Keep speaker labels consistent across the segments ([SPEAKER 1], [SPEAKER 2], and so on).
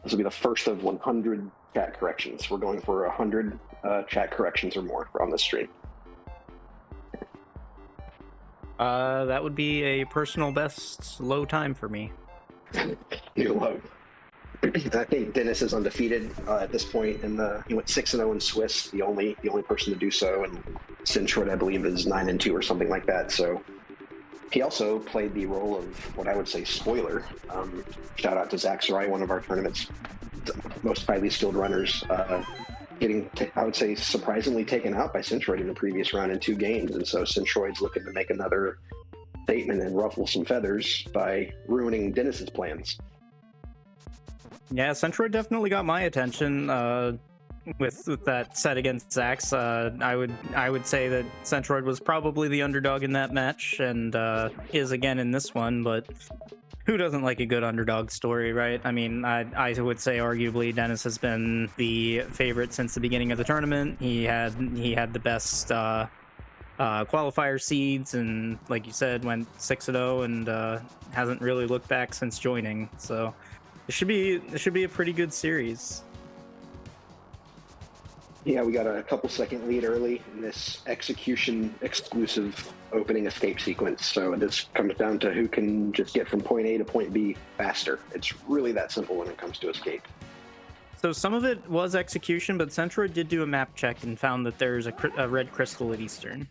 [SPEAKER 1] This will be the first of 100 chat corrections. We're going for 100 chat corrections or more on this stream.
[SPEAKER 2] That would be a personal best low time for me.
[SPEAKER 1] New low. I think Dennis is undefeated at this point, and he went 6-0 in Swiss, the only person to do so, and Centroid, I believe, is 9-2 or something like that. So he also played the role of what I would say spoiler. Shout out to Zach Sarai, one of our tournament's most highly skilled runners, getting, I would say, surprisingly taken out by Centroid in the previous round in 2 games. And so Centroid's looking to make another statement and ruffle some feathers by ruining Dennis's plans.
[SPEAKER 2] Yeah, Centroid definitely got my attention with that set against Zax. I would say that Centroid was probably the underdog in that match, and is again in this one, but who doesn't like a good underdog story, right? I mean, I would say arguably Dennis has been the favorite since the beginning of the tournament. He had the best qualifier seeds, and like you said, went 6-0 and hasn't really looked back since joining. So it should be a pretty good series.
[SPEAKER 1] Yeah, we got a couple second lead early in this execution exclusive opening escape sequence. So this comes down to who can just get from point A to point B faster. It's really that simple when it comes to escape.
[SPEAKER 2] So some of it was execution, but Centroid did do a map check and found that there's a red crystal at Eastern.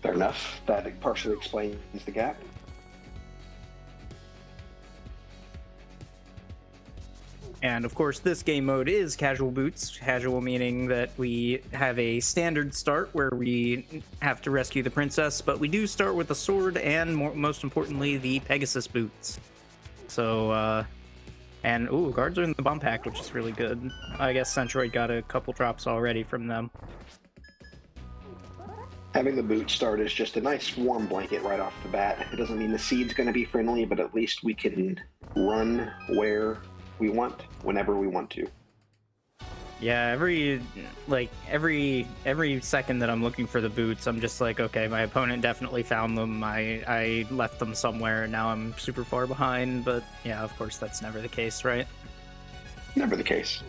[SPEAKER 1] Fair enough. That partially explains the gap.
[SPEAKER 2] And of course, this game mode is casual boots. Casual meaning that we have a standard start where we have to rescue the princess, but we do start with the sword and most importantly, the Pegasus boots. So, and ooh, guards are in the bomb pack, which is really good. I guess Centroid got a couple drops already from them.
[SPEAKER 1] Having the boot start is just a nice warm blanket right off the bat. It doesn't mean the seed's going to be friendly, but at least we can run where we want, whenever we want to.
[SPEAKER 2] Yeah, every second that I'm looking for the boots, I'm just like, okay, my opponent definitely found them. I left them somewhere, and now I'm super far behind. But yeah, of course, that's never the case, right?
[SPEAKER 1] Never the case.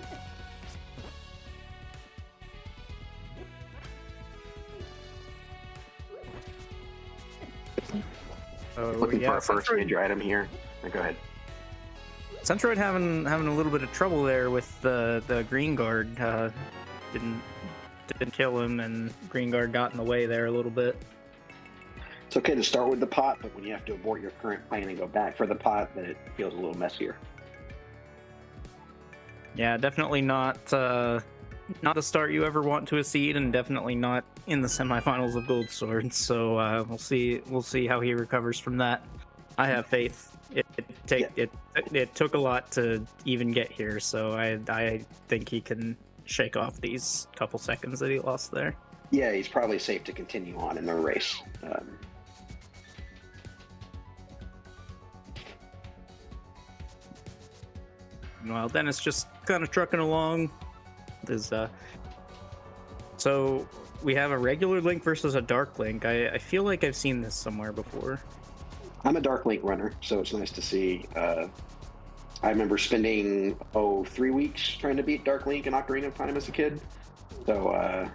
[SPEAKER 1] Looking for our first major item here. Go ahead.
[SPEAKER 2] Centroid having a little bit of trouble there with the green guard. Didn't kill him, and green guard got in the way there a little bit.
[SPEAKER 1] It's okay to start with the pot, but when you have to abort your current plan and go back for the pot, then it feels a little messier.
[SPEAKER 2] Yeah, definitely not the start you ever want to a seed, and definitely not in the semifinals of Gold Sword. So we'll see how he recovers from that. I have faith. It took a lot to even get here, so I think he can shake off these couple seconds that he lost there.
[SPEAKER 1] Yeah, he's probably safe to continue on in the race.
[SPEAKER 2] Well, Dennis just kind of trucking along. So we have a regular Link versus a Dark Link. I feel like I've seen this somewhere before.
[SPEAKER 1] I'm a Dark Link runner, so it's nice to see. I remember spending 3 weeks trying to beat Dark Link in Ocarina of Time as a kid. So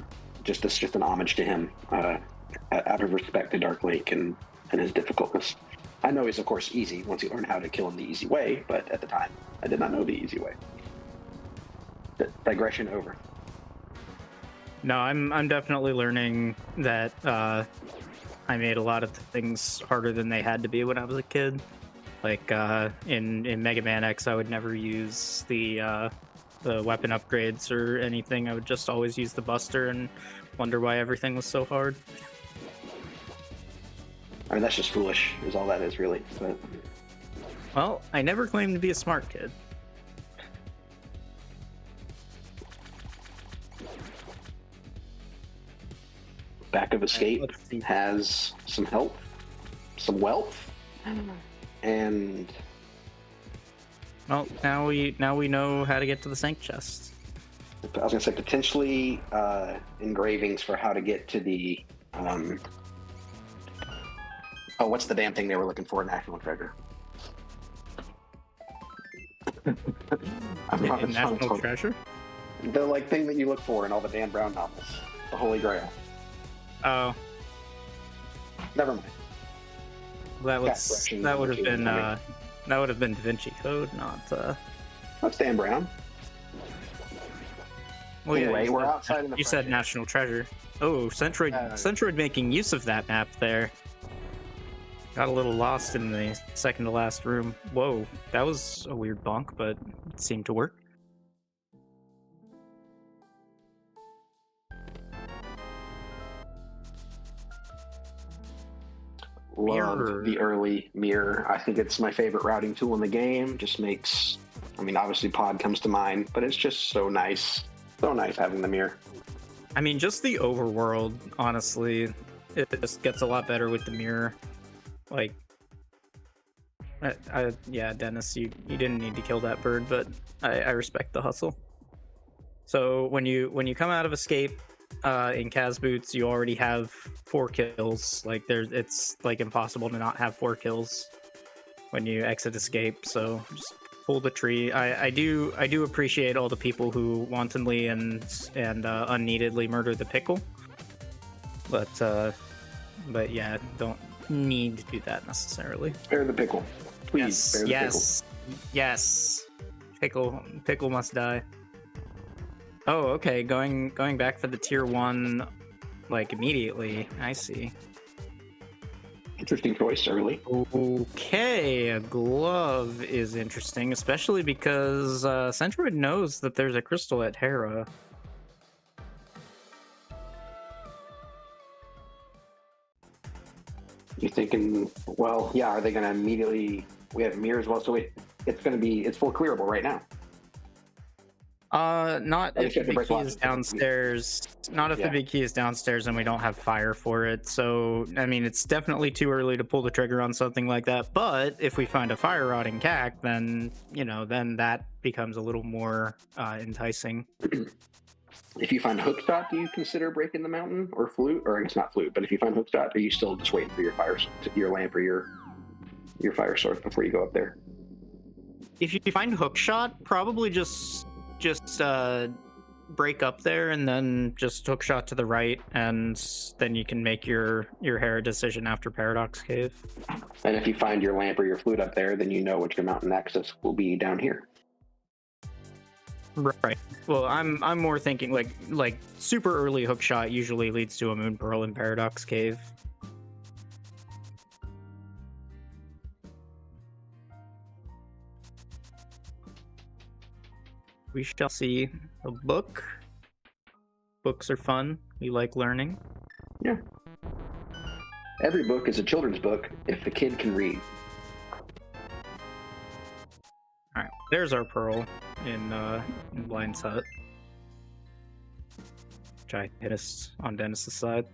[SPEAKER 1] just an homage to him, out of respect to Dark Link and his difficultness. I know he's of course easy once you learn how to kill him the easy way, but at the time I did not know the easy way. Digression over.
[SPEAKER 2] No, I'm definitely learning that I made a lot of things harder than they had to be when I was a kid. Like in Mega Man X, I would never use the weapon upgrades or anything. I would just always use the Buster and wonder why everything was so hard.
[SPEAKER 1] I mean, that's just foolish, is all that is, really. But
[SPEAKER 2] well, I never claimed to be a smart kid.
[SPEAKER 1] Back of Escape has some health, some wealth, and
[SPEAKER 2] well, now we know how to get to the Sank chest.
[SPEAKER 1] I was gonna say potentially engravings for how to get to the what's the damn thing they were looking for in National Treasure? I'm not
[SPEAKER 2] in National Treasure.
[SPEAKER 1] The like thing that you look for in all the Dan Brown novels, the Holy Grail.
[SPEAKER 2] Oh,
[SPEAKER 1] Never mind.
[SPEAKER 2] that would have been Da Vinci Code, not.
[SPEAKER 1] That's Dan Brown.
[SPEAKER 2] Well,
[SPEAKER 1] Anyway,
[SPEAKER 2] yeah,
[SPEAKER 1] we're outside in the.
[SPEAKER 2] You said National Treasure. Oh, Centroid making use of that map there. Got a little lost in the second to last room. Whoa, that was a weird bonk, but it seemed to work.
[SPEAKER 1] Love
[SPEAKER 2] Mirror.
[SPEAKER 1] the early mirror. I think it's my favorite routing tool in the game. Just makes, I mean, obviously pod comes to mind, but it's just so nice. So nice having the mirror.
[SPEAKER 2] I mean, just the overworld, honestly, it just gets a lot better with the mirror. Like, yeah, Dennis, you didn't need to kill that bird, but I respect the hustle. So when you come out of escape in Kaz boots, you already have 4 kills. Like it's like impossible to not have 4 kills when you exit escape. So just pull the tree. I do appreciate all the people who wantonly and unneededly murder the pickle, but yeah, don't need to do that necessarily.
[SPEAKER 1] Spare the pickle, please.
[SPEAKER 2] Yes,
[SPEAKER 1] spare the
[SPEAKER 2] yes, yes. Pickle must die. Oh, okay. Going back for the tier 1, like immediately. I see.
[SPEAKER 1] Interesting choice early.
[SPEAKER 2] Okay, a glove is interesting, especially because Centroid knows that there's a crystal at Hera.
[SPEAKER 1] You're thinking, well, yeah, are they going to immediately? We have mirrors, well, so it's full clearable right now.
[SPEAKER 2] Not if the big key is downstairs. Not if the big key is downstairs and we don't have fire for it. So, I mean, it's definitely too early to pull the trigger on something like that. But if we find a fire rod in CAC, then, then that becomes a little more enticing.
[SPEAKER 1] If you find hook shot, do you consider breaking the mountain or flute? Or I guess not flute, but if you find hook shot, are you still just waiting for your lamp or your fire source before you go up there?
[SPEAKER 2] If you find hook shot, probably just break up there and then just hook shot to the right, and then you can make your Hera decision after Paradox Cave.
[SPEAKER 1] And if you find your lamp or your flute up there, then you know what your mountain access will be down here.
[SPEAKER 2] Right. Well, I'm more thinking like super early hook shot usually leads to a Moon Pearl in Paradox Cave. We shall see. A book. Books are fun. We like learning.
[SPEAKER 1] Yeah. Every book is a children's book if the kid can read.
[SPEAKER 2] All right. There's our pearl in Blind's hut. Which I hit us on Dennis's side.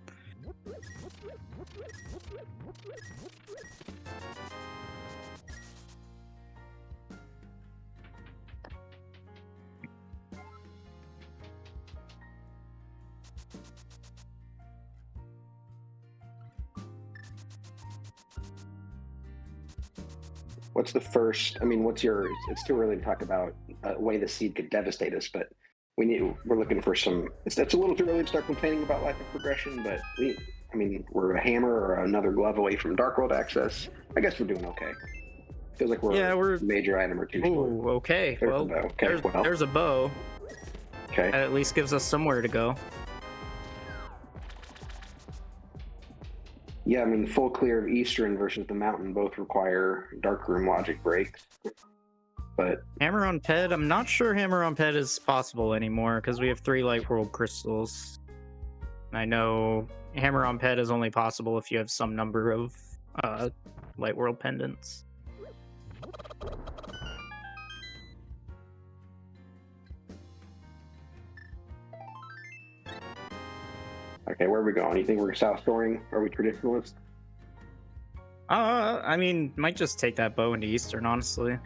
[SPEAKER 1] What's the first? I mean, it's too early to talk about a way the seed could devastate us, but we're looking for some. It's a little too early to start complaining about lack of progression, but we're a hammer or another glove away from Dark World access. I guess we're doing okay. Feels like we're a major item or two.
[SPEAKER 2] Ooh, okay. There's a bow.
[SPEAKER 1] Okay.
[SPEAKER 2] That at least gives us somewhere to go.
[SPEAKER 1] Yeah, I mean, full clear of Eastern versus the Mountain both require Darkroom logic breaks. But
[SPEAKER 2] Hammer on Ped, I'm not sure Hammer on Ped is possible anymore because we have 3 Light World crystals. I know Hammer on Ped is only possible if you have some number of Light World pendants.
[SPEAKER 1] Okay, where are we going? You think we're South Storing? Are we traditionalists?
[SPEAKER 2] I mean, might just take that bow into Eastern, honestly.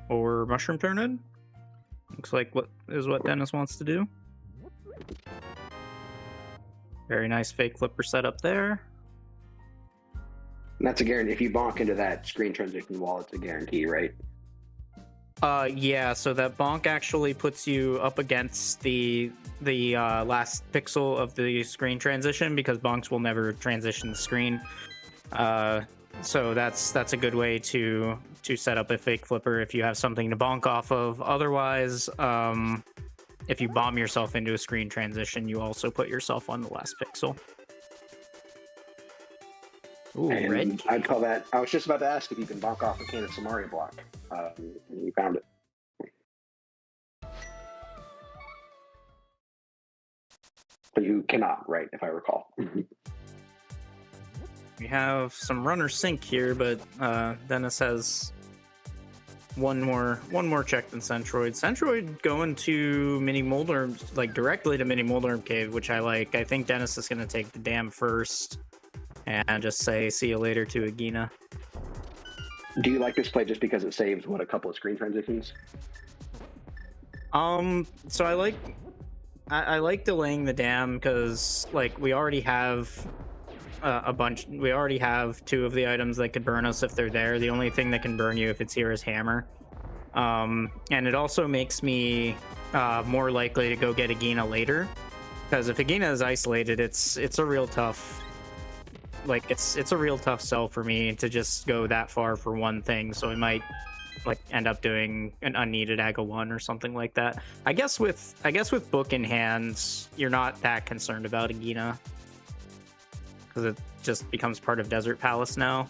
[SPEAKER 2] Or Mushroom Turned? Looks like what Dennis wants to do. Very nice fake flipper setup there.
[SPEAKER 1] And that's a guarantee. If you bonk into that screen transition wall, it's a guarantee, right?
[SPEAKER 2] Yeah, so that bonk actually puts you up against the last pixel of the screen transition, because bonks will never transition the screen. So that's a good way to set up a fake flipper if you have something to bonk off of. Otherwise, if you bomb yourself into a screen transition, you also put yourself on the last pixel. Ooh,
[SPEAKER 1] And
[SPEAKER 2] red.
[SPEAKER 1] I'd call that. I was just about to ask if you can bonk off a can of Samaria block. And you found it. But you cannot, right? If I recall.
[SPEAKER 2] We have some runner sync here, but Dennis has one more check than Centroid. Centroid going to Mini Molder, like directly to Mini Molder Cave, which I like. I think Dennis is going to take the dam first and just say see you later to Agina.
[SPEAKER 1] Do you like this play just because it saves a couple of screen transitions?
[SPEAKER 2] So I like delaying the dam because like we already have a bunch. We already have 2 of the items that could burn us if they're there. The only thing that can burn you if it's here is hammer. And it also makes me more likely to go get Agina later, because if Agina is isolated, it's a real tough. Like it's a real tough sell for me to just go that far for one thing. So I might like end up doing an unneeded Aga 1 or something like that. I guess with book in hand, you're not that concerned about Agina, because it just becomes part of Desert Palace now.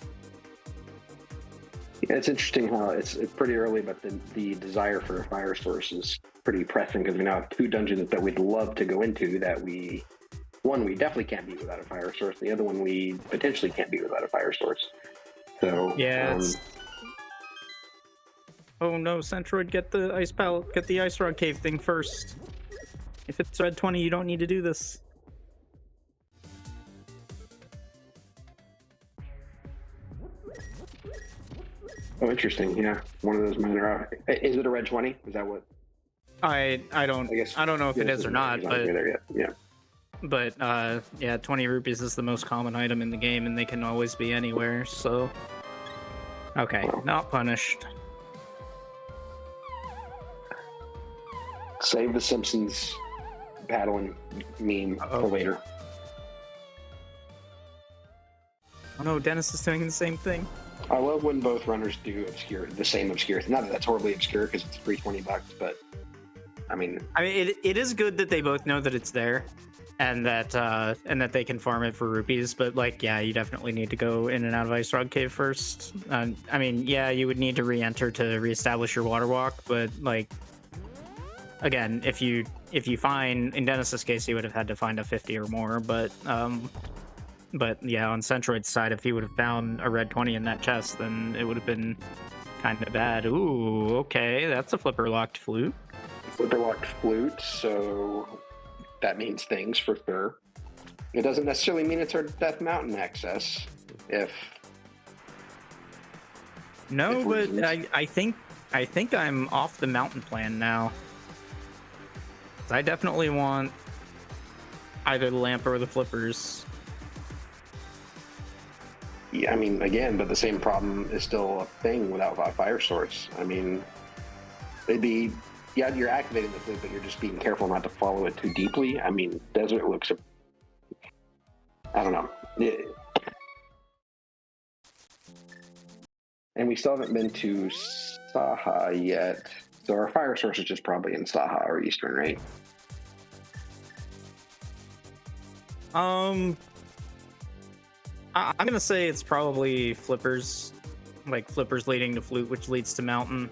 [SPEAKER 1] Yeah, it's interesting how it's pretty early, but the desire for a fire source is pretty pressing, because we now have 2 dungeons that we'd love to go into that we definitely can't beat without a fire source. The other one we potentially can't beat without a fire source. So
[SPEAKER 2] Yeah. Oh no, Centroid, get the ice rod cave thing first. If it's red 20, you don't need to do this.
[SPEAKER 1] Oh, interesting. Yeah, one of those minor. Is it a red 20? Is that what?
[SPEAKER 2] I don't know if it is or not, but
[SPEAKER 1] there yet. Yeah.
[SPEAKER 2] But yeah, 20 rupees is the most common item in the game, and they can always be anywhere. So okay,
[SPEAKER 1] Well,
[SPEAKER 2] not punished.
[SPEAKER 1] Save the Simpsons paddling meme for later.
[SPEAKER 2] Oh no, Dennis is doing the same thing.
[SPEAKER 1] I love when both runners do the same obscure. Not that that's horribly obscure because it's free $20, but I mean,
[SPEAKER 2] it is good that they both know that it's there, and that they can farm it for rupees. But like, yeah, you definitely need to go in and out of Ice Rod Cave first. I mean, yeah, you would need to re-enter to reestablish your water walk, but like, again, if you find, in Dennis's case, he would have had to find a 50 or more, but yeah, on Centroid's side, if he would have found a red 20 in that chest, then it would have been kind of bad. Ooh, okay, that's a flipper locked flute.
[SPEAKER 1] Flipper locked flute, so that means things for sure. It doesn't necessarily mean it's our Death Mountain access.
[SPEAKER 2] But I think I'm off the mountain plan now. I definitely want either the lamp or the flippers.
[SPEAKER 1] Yeah, I mean, again, but the same problem is still a thing without a fire source. I mean, you're activating the flute, but you're just being careful not to follow it too deeply. I mean, desert looks, I don't know. And we still haven't been to Saha yet. So our fire source is just probably in Saha or Eastern, right?
[SPEAKER 2] I'm gonna say it's probably flippers, like flippers leading to flute, which leads to mountain,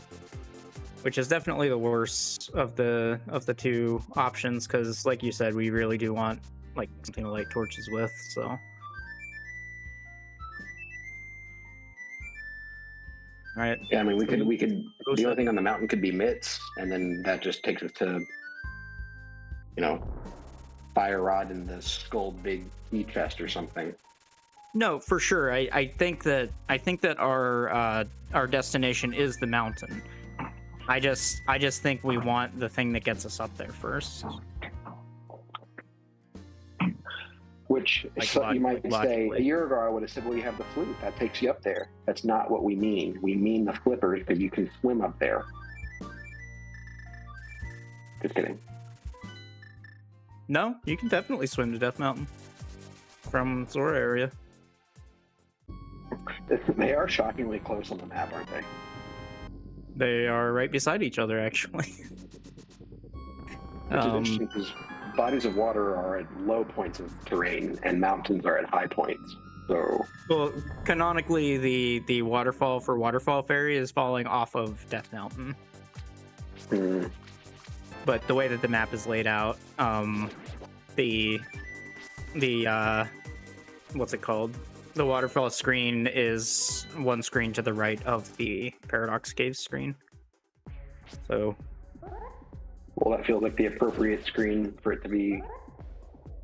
[SPEAKER 2] which is definitely the worst of the 2 options, because like you said, we really do want like something to light torches with. So right.
[SPEAKER 1] Yeah, I mean, we could. The only thing on the mountain could be mitts, and then that just takes us to, fire rod in the skull big heat chest or something.
[SPEAKER 2] No, for sure. I think that our destination is the mountain. I just think we want the thing that gets us up there first.
[SPEAKER 1] Which Which
[SPEAKER 2] Like,
[SPEAKER 1] you might say,
[SPEAKER 2] logically.
[SPEAKER 1] a year ago I would have said, well, you have the flute. That takes you up there. That's not what we mean. We mean the flippers because you can swim up there. Just kidding.
[SPEAKER 2] No, you can definitely swim to Death Mountain from Zora area.
[SPEAKER 1] They are shockingly close on the map, aren't they?
[SPEAKER 2] They are right beside each other, actually.
[SPEAKER 1] Which is interesting because bodies of water are at low points of terrain and mountains are at high points. So,
[SPEAKER 2] well, canonically, the waterfall for Waterfall Ferry is falling off of Death Mountain. But the way that the map is laid out, the what's it called? The waterfall screen is one screen to the right of the Paradox Cave screen. So,
[SPEAKER 1] well, that feels like the appropriate screen for it to be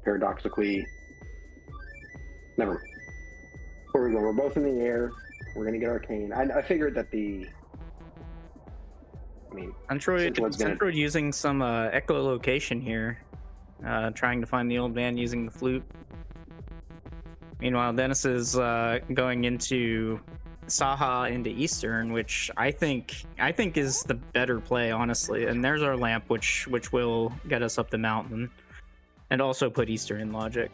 [SPEAKER 1] paradoxically. Never. Where we go? We're both in the air. We're gonna get Arcane. I figured that
[SPEAKER 2] Centroid using some echolocation here, trying to find the old man using the flute. Meanwhile, Dennis is going into Saha into Eastern, which I think is the better play, honestly. And there's our lamp, which will get us up the mountain, and also put Eastern in logic.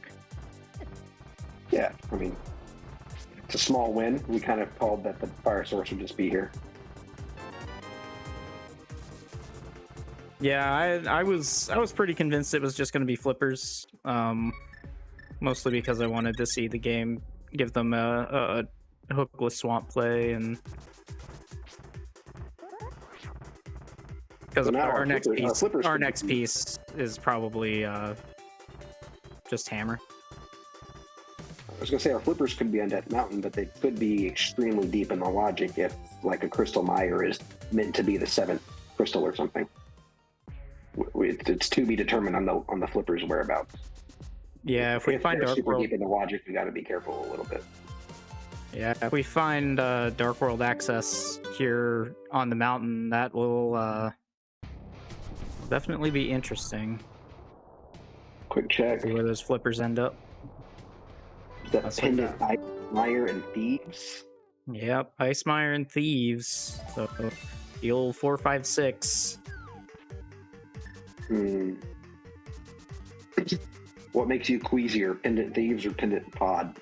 [SPEAKER 1] Yeah, I mean, it's a small win. We kind of called that the fire source would just be here.
[SPEAKER 2] Yeah, I was pretty convinced it was just going to be flippers, mostly because I wanted to see the game give them a hookless swamp play, and because
[SPEAKER 1] So now
[SPEAKER 2] our next
[SPEAKER 1] flippers
[SPEAKER 2] piece is probably just hammer.
[SPEAKER 1] I was gonna say our flippers could be on Death Mountain, but they could be extremely deep in the logic if, like, a Crystal Mire is meant to be the 7th crystal or something. It's to be determined on the flippers' whereabouts.
[SPEAKER 2] Yeah, if we find
[SPEAKER 1] they're
[SPEAKER 2] Dark
[SPEAKER 1] super
[SPEAKER 2] World,
[SPEAKER 1] deep in the logic, we got to be careful a little bit.
[SPEAKER 2] yeah, if we find Dark World access here on the mountain, that will definitely be interesting.
[SPEAKER 1] Quick check.
[SPEAKER 2] See where those flippers end up.
[SPEAKER 1] The pendant Mire and Thieves.
[SPEAKER 2] Yep, Ice Mire and Thieves. So the old 4-5-6.
[SPEAKER 1] What makes you queasier, Pendant Thieves or Pendant Pod?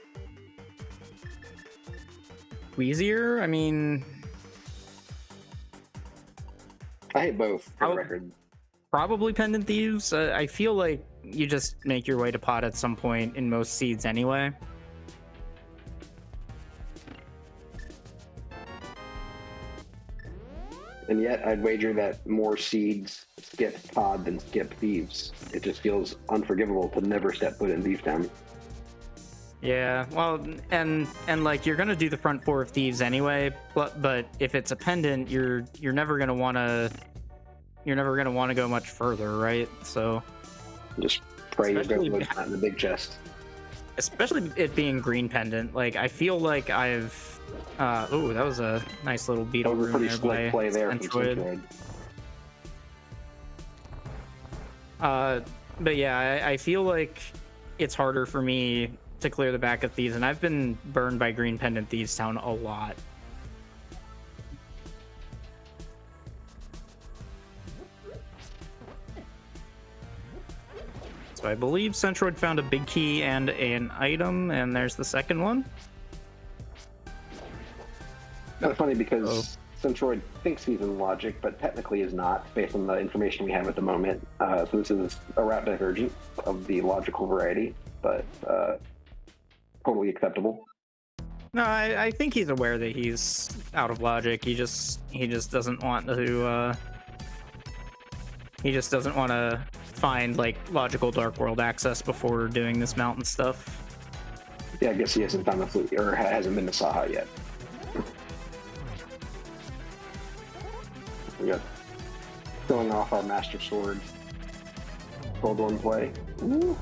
[SPEAKER 2] Queasier? I mean,
[SPEAKER 1] I hate both, for the record.
[SPEAKER 2] Probably Pendant Thieves. I feel like you just make your way to Pod at some point in most seeds anyway.
[SPEAKER 1] And yet, I'd wager that more seeds skip Pod than skip Thieves. It just feels unforgivable to never step foot in Thief Town.
[SPEAKER 2] Yeah, well, and like, you're gonna do the front 4 of Thieves anyway, but if it's a pendant, you're never gonna wanna go much further, right? So
[SPEAKER 1] just pray your
[SPEAKER 2] especially-
[SPEAKER 1] goat not in the big chest.
[SPEAKER 2] Especially it being green pendant, like, I feel like I've oh, that was a nice little beetle
[SPEAKER 1] That was a
[SPEAKER 2] room
[SPEAKER 1] pretty
[SPEAKER 2] there
[SPEAKER 1] slick
[SPEAKER 2] by
[SPEAKER 1] play there from
[SPEAKER 2] Centroid.
[SPEAKER 1] Centroid.
[SPEAKER 2] But yeah, I feel like it's harder for me to clear the back of Thieves, and I've been burned by green pendant Thieves Town a lot. So I believe Centroid found a big key and an item, and there's the second one.
[SPEAKER 1] Kind of funny because Centroid thinks he's in logic, but technically is not, based on the information we have at the moment. So this is a route divergent of the logical variety, but totally acceptable.
[SPEAKER 2] No, I think he's aware that he's out of logic. He just doesn't want to. He just doesn't want to find, like, logical Dark World access before doing this mountain stuff.
[SPEAKER 1] Yeah, I guess he hasn't found the flute, or hasn't been to Saha yet. We got showing off our Master Sword Cold One play. Ooh,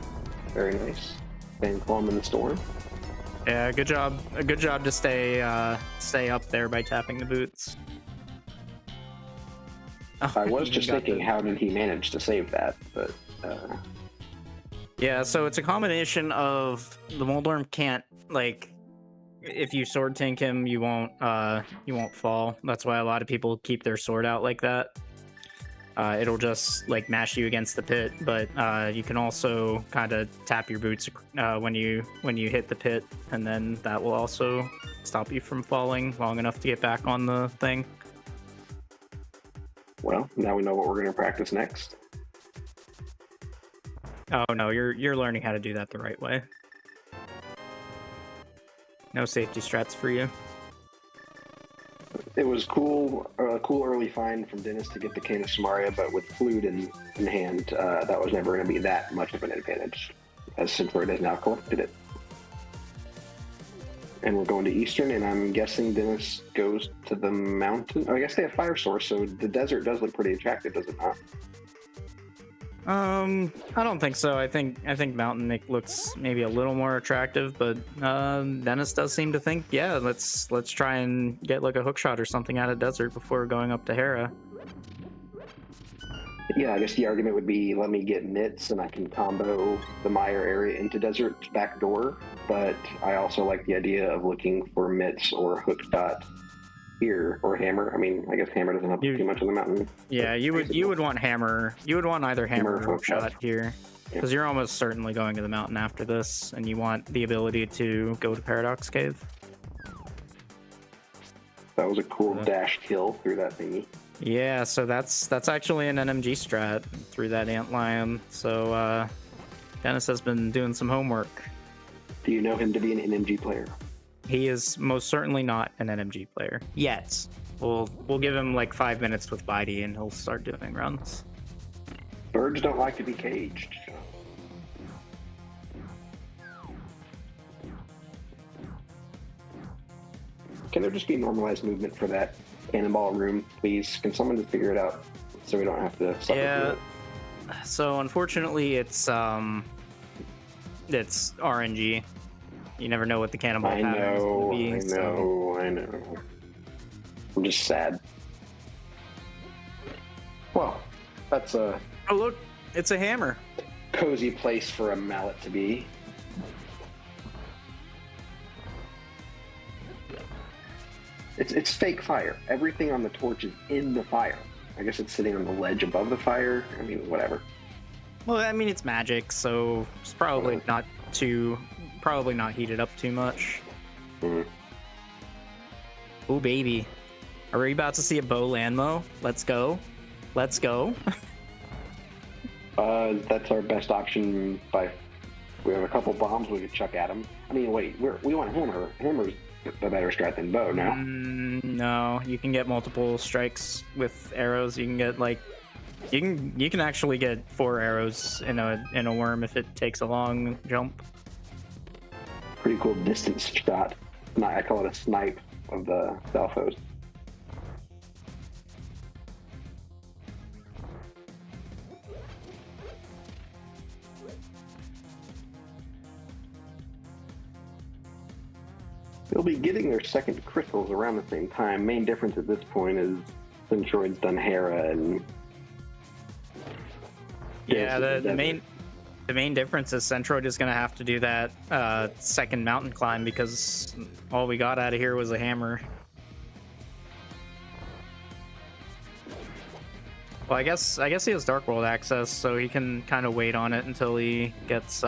[SPEAKER 1] very nice. Staying calm in the storm.
[SPEAKER 2] Yeah, good job. A good job to stay up there by tapping the boots.
[SPEAKER 1] I was just thinking, how did he manage to save that? But
[SPEAKER 2] Yeah, so it's a combination of the Moldorm can't, like, if you sword tank him, you won't fall. That's why a lot of people keep their sword out like that. It'll just like mash you against the pit, but you can also kind of tap your boots when you hit the pit, and then that will also stop you from falling long enough to get back on the thing.
[SPEAKER 1] Well, now we know what we're going to practice next.
[SPEAKER 2] Oh no, you're learning how to do that the right way. No safety strats for you.
[SPEAKER 1] It was cool, cool early find from Dennis to get the Cane of Samaria, but with Flute in hand, that was never going to be that much of an advantage, as Centroid has now collected it. And we're going to Eastern, and I'm guessing Dennis goes to the mountain. Oh, I guess they have Fire Source, so the desert does look pretty attractive, does it not?
[SPEAKER 2] I don't think so. I think Mountain looks maybe a little more attractive, but Dennis does seem to think, yeah, let's try and get like a hook shot or something out of Desert before going up to Hera.
[SPEAKER 1] Yeah, I guess the argument would be, let me get mitts and I can combo the Mire area into Desert's back door, but I also like the idea of looking for mitts or hook shot here, or hammer. I mean, I guess hammer doesn't help too much on the mountain.
[SPEAKER 2] Yeah, you would want hammer. You would want either hammer or hook shot here, because you're almost certainly going to the mountain after this, and you want the ability to go to Paradox Cave.
[SPEAKER 1] That was a cool dash kill through that thingy.
[SPEAKER 2] Yeah, so that's actually an NMG strat through that Antlion. So Dennis has been doing some homework.
[SPEAKER 1] Do you know him to be an NMG player?
[SPEAKER 2] He is most certainly not an NMG player yet. We'll give him like 5 minutes with Bitey and he'll start doing runs.
[SPEAKER 1] Birds don't like to be caged. Can there just be normalized movement for that cannonball room, please? Can someone just figure it out so we don't have to suffer through it?
[SPEAKER 2] So unfortunately, it's RNG. You never know what the cannonball pattern is going to be.
[SPEAKER 1] I know. I'm just sad. Well, that's a...
[SPEAKER 2] Oh, look, it's a hammer.
[SPEAKER 1] Cozy place for a mallet to be. It's fake fire. Everything on the torch is in the fire. I guess it's sitting on the ledge above the fire. I mean, whatever.
[SPEAKER 2] Well, I mean, it's magic, so it's probably not heated up too much.
[SPEAKER 1] Mm.
[SPEAKER 2] Ooh, baby. Are we about to see a bow landmo? Let's go. Let's go.
[SPEAKER 1] That's our best option. We have a couple bombs we could chuck at him. I mean, wait, we want hammer. Hammer's a better strat than bow, no?
[SPEAKER 2] No, you can get multiple strikes with arrows. You can get like, you can actually get 4 arrows in a worm if it takes a long jump.
[SPEAKER 1] Pretty cool distance shot. I call it a snipe of the Salfos. They'll be getting their second crystals around the same time. Main difference at this point is Centroid's done Hera and...
[SPEAKER 2] Yeah, the main difference is Centroid is going to have to do that second mountain climb because all we got out of here was a hammer. Well, I guess he has Dark World access, so he can kind of wait on it until he gets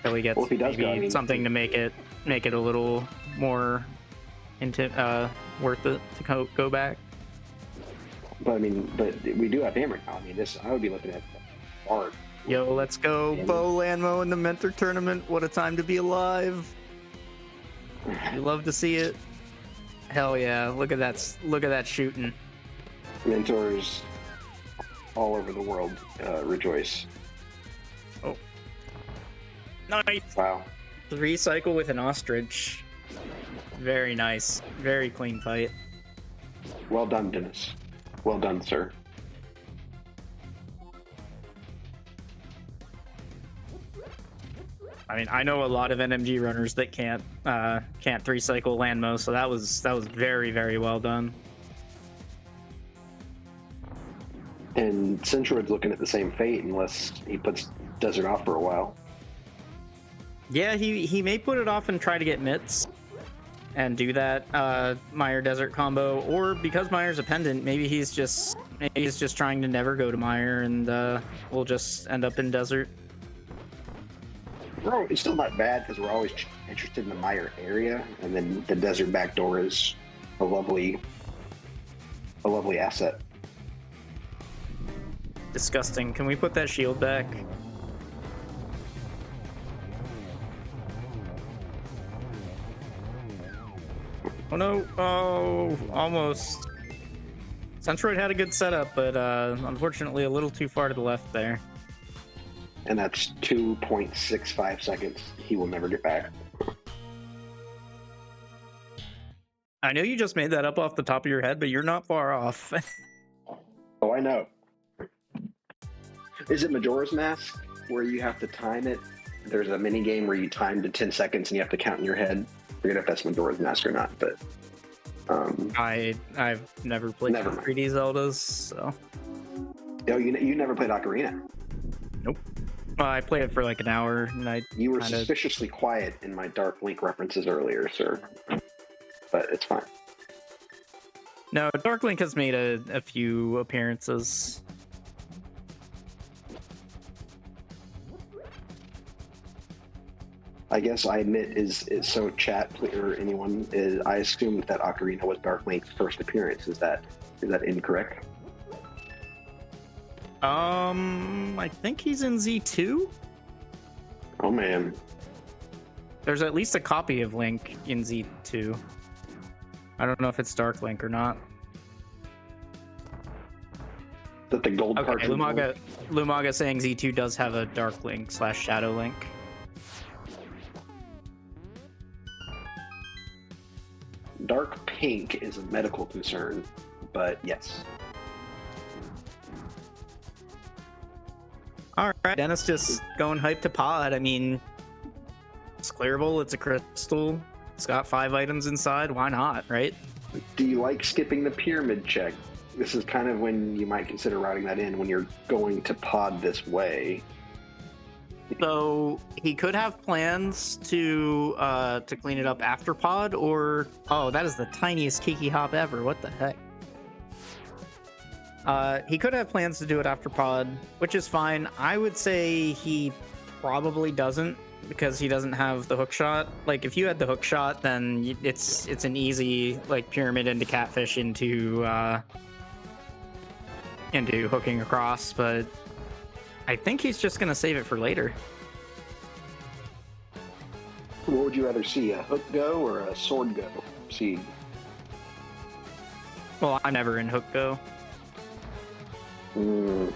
[SPEAKER 2] maybe something to make it a little more worth it to go back.
[SPEAKER 1] But I mean, we do have hammer now. I mean, I would be looking at art.
[SPEAKER 2] Yo, let's go, Bo Lanmo in the Mentor tournament. What a time to be alive. You love to see it. Hell yeah! Look at that shooting.
[SPEAKER 1] Mentors all over the world rejoice.
[SPEAKER 2] Oh, nice!
[SPEAKER 1] Wow.
[SPEAKER 2] 3 cycle with an ostrich. Very nice. Very clean fight.
[SPEAKER 1] Well done, Dennis. Well done, sir.
[SPEAKER 2] I mean, I know a lot of NMG runners that can't 3 cycle landmo, so that was very, very well done.
[SPEAKER 1] And Centroid's looking at the same fate unless he puts Desert off for a while.
[SPEAKER 2] Yeah, he may put it off and try to get mitts and do that Meyer Desert combo, or because Meyer's a pendant, maybe he's just trying to never go to Meyer and we'll just end up in Desert.
[SPEAKER 1] Bro, it's still not bad because we're always interested in the Meyer area, and then the Desert backdoor is a lovely asset.
[SPEAKER 2] Disgusting. Can we put that shield back? Oh no! Oh, almost. Centroid had a good setup, but unfortunately a little too far to the left there.
[SPEAKER 1] And that's 2.65 seconds he will never get back.
[SPEAKER 2] I know you just made that up off the top of your head, but you're not far off.
[SPEAKER 1] Oh, I know. Is it Majora's Mask where you have to time it? There's a mini game where you time to 10 seconds and you have to count in your head. I forget if that's Majora's Mask or not, but
[SPEAKER 2] I've never played 3D Zeldas, so.
[SPEAKER 1] Oh, you never played Ocarina?
[SPEAKER 2] Nope. Well, I played it for like an hour, and
[SPEAKER 1] You were suspiciously quiet in my Dark Link references earlier, sir. But it's fine.
[SPEAKER 2] No, Dark Link has made a few appearances.
[SPEAKER 1] I guess I admit is so chat or anyone is I assumed that Ocarina was Dark Link's first appearance. Is that incorrect?
[SPEAKER 2] I think he's in Z2.
[SPEAKER 1] Oh man.
[SPEAKER 2] There's at least a copy of Link in Z2. I don't know if it's Dark Link or not.
[SPEAKER 1] That the gold
[SPEAKER 2] Okay,
[SPEAKER 1] cartridge.
[SPEAKER 2] Lumaga saying Z2 does have a Dark Link / Shadow Link.
[SPEAKER 1] Dark pink is a medical concern, but yes.
[SPEAKER 2] All right, Dennis just going hype to pod. I mean, it's clearable. It's a crystal. It's got 5 items inside. Why not, right?
[SPEAKER 1] Do you like skipping the pyramid check? This is kind of when you might consider routing that in when you're going to pod this way.
[SPEAKER 2] So he could have plans to clean it up after pod, or that is the tiniest Kiki hop ever. What the heck? He could have plans to do it after pod, which is fine. I would say he probably doesn't because he doesn't have the hook shot. Like if you had the hook shot, then it's an easy like pyramid into catfish into hooking across, but I think he's just gonna save it for later.
[SPEAKER 1] What would you rather see, a hook go or a sword go? See.
[SPEAKER 2] Well, I'm never in hook go. Oh,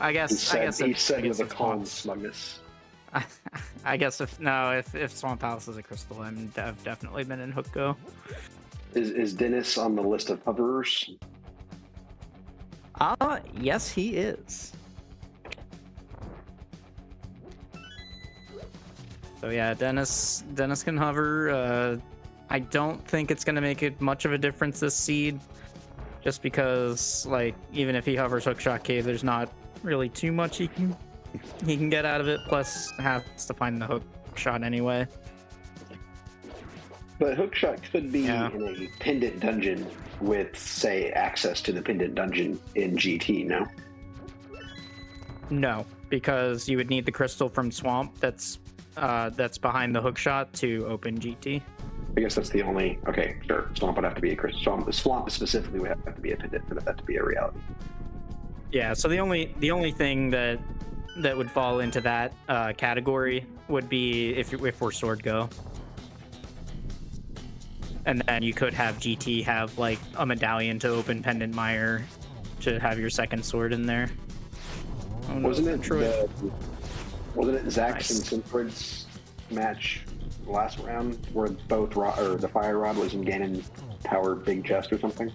[SPEAKER 2] I guess.
[SPEAKER 1] He said with a calm smugness.
[SPEAKER 2] I guess if Swamp Palace is a crystal, I've definitely been in hook go.
[SPEAKER 1] Is Dennis on the list of hoverers?
[SPEAKER 2] Yes, he is. So yeah, Dennis can hover. I don't think it's gonna make it much of a difference this seed, just because like even if he hovers Hookshot Cave, there's not really too much he can get out of it. Plus, has to find the hook shot anyway.
[SPEAKER 1] But hookshot could be in a pendant dungeon with, say, access to the pendant dungeon in GT. No.
[SPEAKER 2] No, because you would need the crystal from Swamp that's behind the hookshot to open GT.
[SPEAKER 1] I guess that's the only. Okay, sure. Swamp would have to be a crystal. Swamp specifically would have to be a pendant for that to be a reality.
[SPEAKER 2] Yeah. So the only thing that would fall into that category would be if we're sword go, and then you could have GT have like a medallion to open Pendant Mire to have your second sword in there. Oh, no,
[SPEAKER 1] wasn't it Zack's
[SPEAKER 2] Nice.
[SPEAKER 1] and Centroid's match last round where both the fire rod was in Ganon power big chest or something?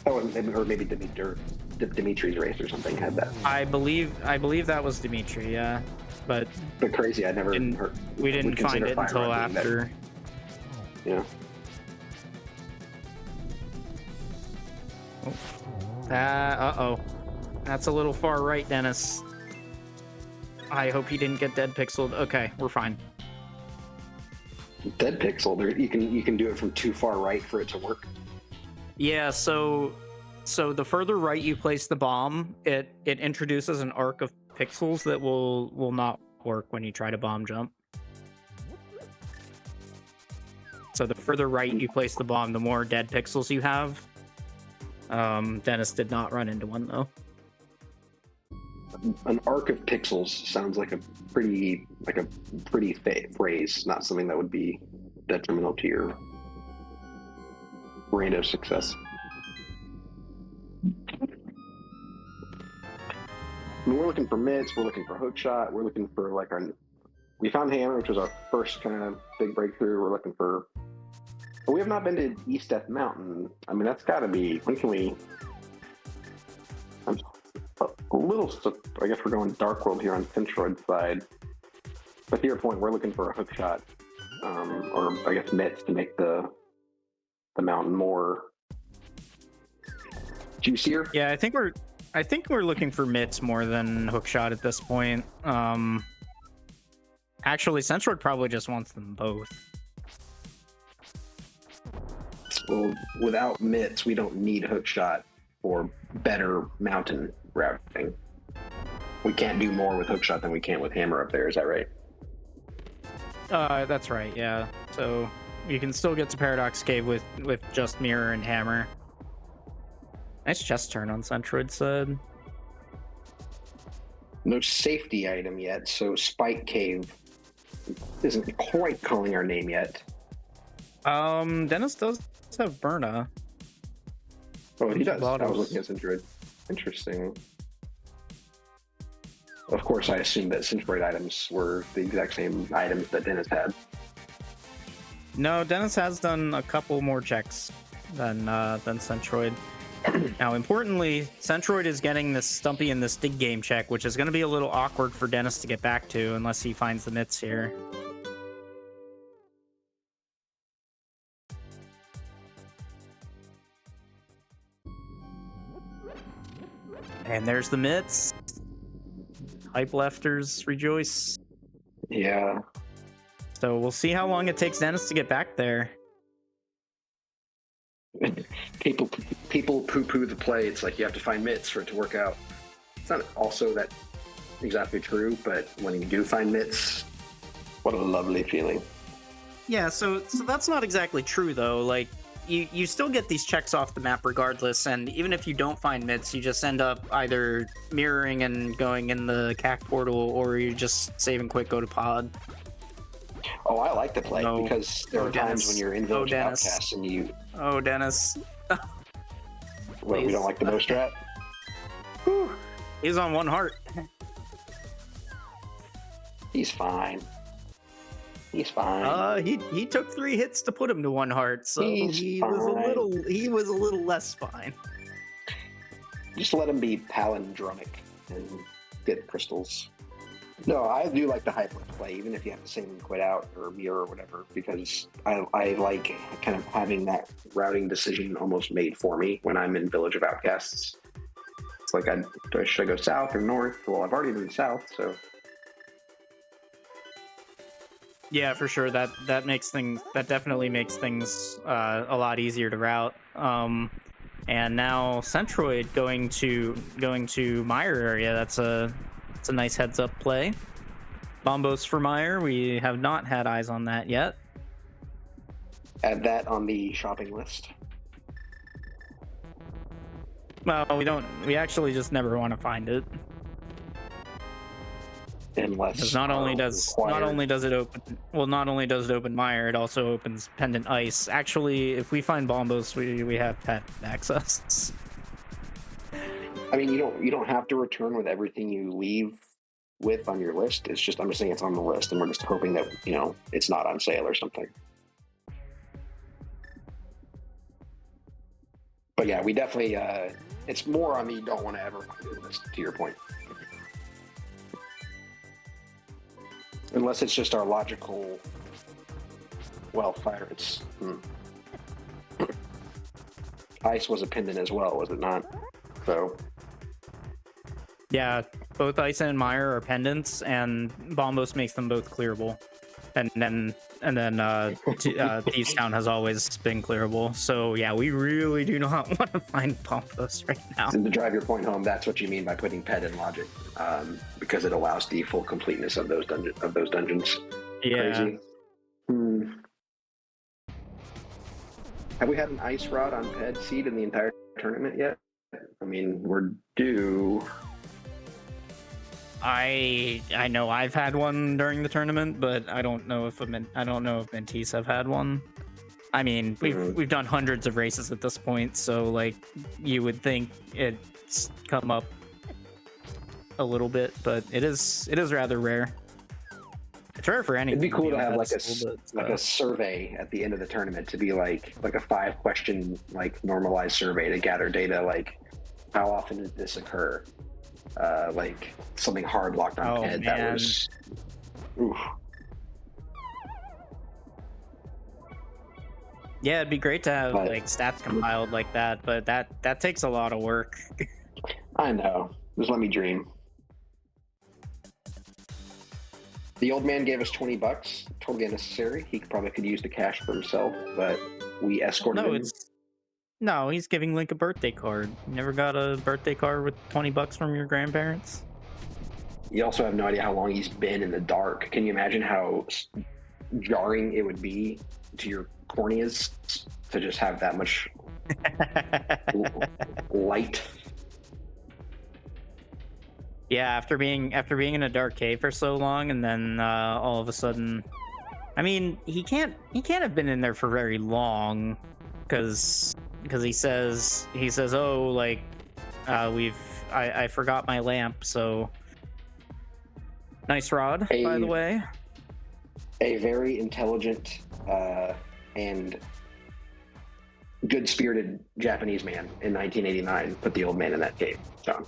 [SPEAKER 1] Oh, or maybe Dimitri's race or something had that.
[SPEAKER 2] I believe that was Dimitri, yeah, but
[SPEAKER 1] crazy. I never heard.
[SPEAKER 2] We didn't find it until after.
[SPEAKER 1] Yeah.
[SPEAKER 2] Uh-oh. That's a little far right, Dennis. I hope he didn't get dead pixeled. Okay, we're fine.
[SPEAKER 1] Dead pixel. You can do it from too far right for it to work.
[SPEAKER 2] Yeah, so the further right you place the bomb, it introduces an arc of pixels that will not work when you try to bomb jump. So the further right you place the bomb, the more dead pixels you have. Dennis did not run into one though.
[SPEAKER 1] An arc of pixels sounds like a pretty phrase, not something that would be detrimental to your rate of success. I mean, we're looking for mitts, we're looking for hook shot, we're looking for like we found hammer, which was our first kind of big breakthrough. We're looking for, but we have not been to East Death Mountain. I mean, that's got to be, when can we? I'm a little, I guess we're going Dark World here on Centroid's side. But to your point, we're looking for a hook shot, or I guess mitts to make the mountain more juicier.
[SPEAKER 2] Yeah, I think we're looking for mitts more than hookshot at this point. Actually, Centroid probably just wants them both.
[SPEAKER 1] Well, without mitts, we don't need hookshot for better mountain routing. We can't do more with hookshot than we can with hammer up there. Is that right?
[SPEAKER 2] That's right. Yeah. So you can still get to Paradox Cave with just mirror and hammer. Nice chest turn on Centroid's side.
[SPEAKER 1] No safety item yet, so Spike Cave isn't quite calling our name yet.
[SPEAKER 2] Dennis does have Burna.
[SPEAKER 1] Oh, he does. I was looking at Centroid. Interesting. Of course, I assumed that Centroid items were the exact same items that Dennis had.
[SPEAKER 2] No, Dennis has done a couple more checks than Centroid. Now, importantly, Centroid is getting this Stumpy in this dig game check, which is going to be a little awkward for Dennis to get back to unless he finds the mitts here. And there's the mitts. Hype lefters rejoice.
[SPEAKER 1] Yeah.
[SPEAKER 2] So we'll see how long it takes Dennis to get back there.
[SPEAKER 1] People poo-poo the play. It's like you have to find mitts for it to work out. It's not also that exactly true, but when you do find mitts, what a lovely feeling.
[SPEAKER 2] Yeah, so that's not exactly true though. Like you still get these checks off the map regardless, and even if you don't find mitts, you just end up either mirroring and going in the CAC portal, or you just save and quick go to pod.
[SPEAKER 1] Oh, I like the play because there are times when you're in Village of Outcasts and you...
[SPEAKER 2] Oh, Dennis.
[SPEAKER 1] What, we don't like the no strat?
[SPEAKER 2] Whew. He's on one heart.
[SPEAKER 1] He's fine. He's fine.
[SPEAKER 2] He took 3 hits to put him to one heart, so he was a little less fine.
[SPEAKER 1] Just let him be palindromic and get crystals. No, I do like the hyper play, even if you have to save and quit out or mirror or whatever, because I like kind of having that routing decision almost made for me when I'm in Village of Outcasts. It's like, should I go south or north? Well, I've already been south, so...
[SPEAKER 2] Yeah, for sure. That definitely makes things a lot easier to route. And now Centroid going to Meyer area. That's a nice heads up play. Bombos for Meyer. We have not had eyes on that yet.
[SPEAKER 1] Add that on the shopping list.
[SPEAKER 2] Well, we don't. We actually just never want to find it.
[SPEAKER 1] Unless
[SPEAKER 2] not only does it open Meyer, it also opens Pendant Ice. Actually, if we find Bombos, we have pet access.
[SPEAKER 1] I mean, you don't have to return with everything you leave with on your list. It's just, I'm just saying it's on the list, and we're just hoping that, it's not on sale or something. But yeah, we definitely, it's more on the don't want to ever find your list, to your point. Unless it's just our logical, fire. It's Ice was a pendant as well, was it not? So
[SPEAKER 2] Yeah, both Ison and Meyer are pendants, and Bombos makes them both clearable. And then Thieves Town has always been clearable. So yeah, we really do not want to find Bombos right now.
[SPEAKER 1] And to drive your point home, that's what you mean by putting ped in logic, because it allows the full completeness of those dungeons.
[SPEAKER 2] Yeah.
[SPEAKER 1] Crazy. Have we had an ice rod on ped seed in the entire tournament yet? I mean, we're due.
[SPEAKER 2] I know I've had one during the tournament, but I don't know if mentees have had one. I mean, we've done hundreds of races at this point, so like you would think it's come up a little bit, but it is rather rare. It's rare for anything.
[SPEAKER 1] It'd be cool to have like
[SPEAKER 2] a
[SPEAKER 1] survey at the end of the tournament to be like a 5-question like normalized survey to gather data, like how often did this occur? Like something hard locked on head that was. Oof.
[SPEAKER 2] Yeah, it'd be great to have like stats compiled like that, but that takes a lot of work.
[SPEAKER 1] I know. Just let me dream. The old man gave us $20. Totally unnecessary. He probably could use the cash for himself, but we escorted him.
[SPEAKER 2] No, he's giving Link a birthday card. You never got a birthday card with $20 from your grandparents?
[SPEAKER 1] You also have no idea how long he's been in the dark. Can you imagine how jarring it would be to your corneas to just have that much light?
[SPEAKER 2] Yeah, after being in a dark cave for so long, and then all of a sudden, I mean, he can't have been in there for very long, because he says, oh, like I forgot my lamp, so nice rod, by the way.
[SPEAKER 1] A very intelligent and good-spirited Japanese man in 1989 put the old man in that cave. John.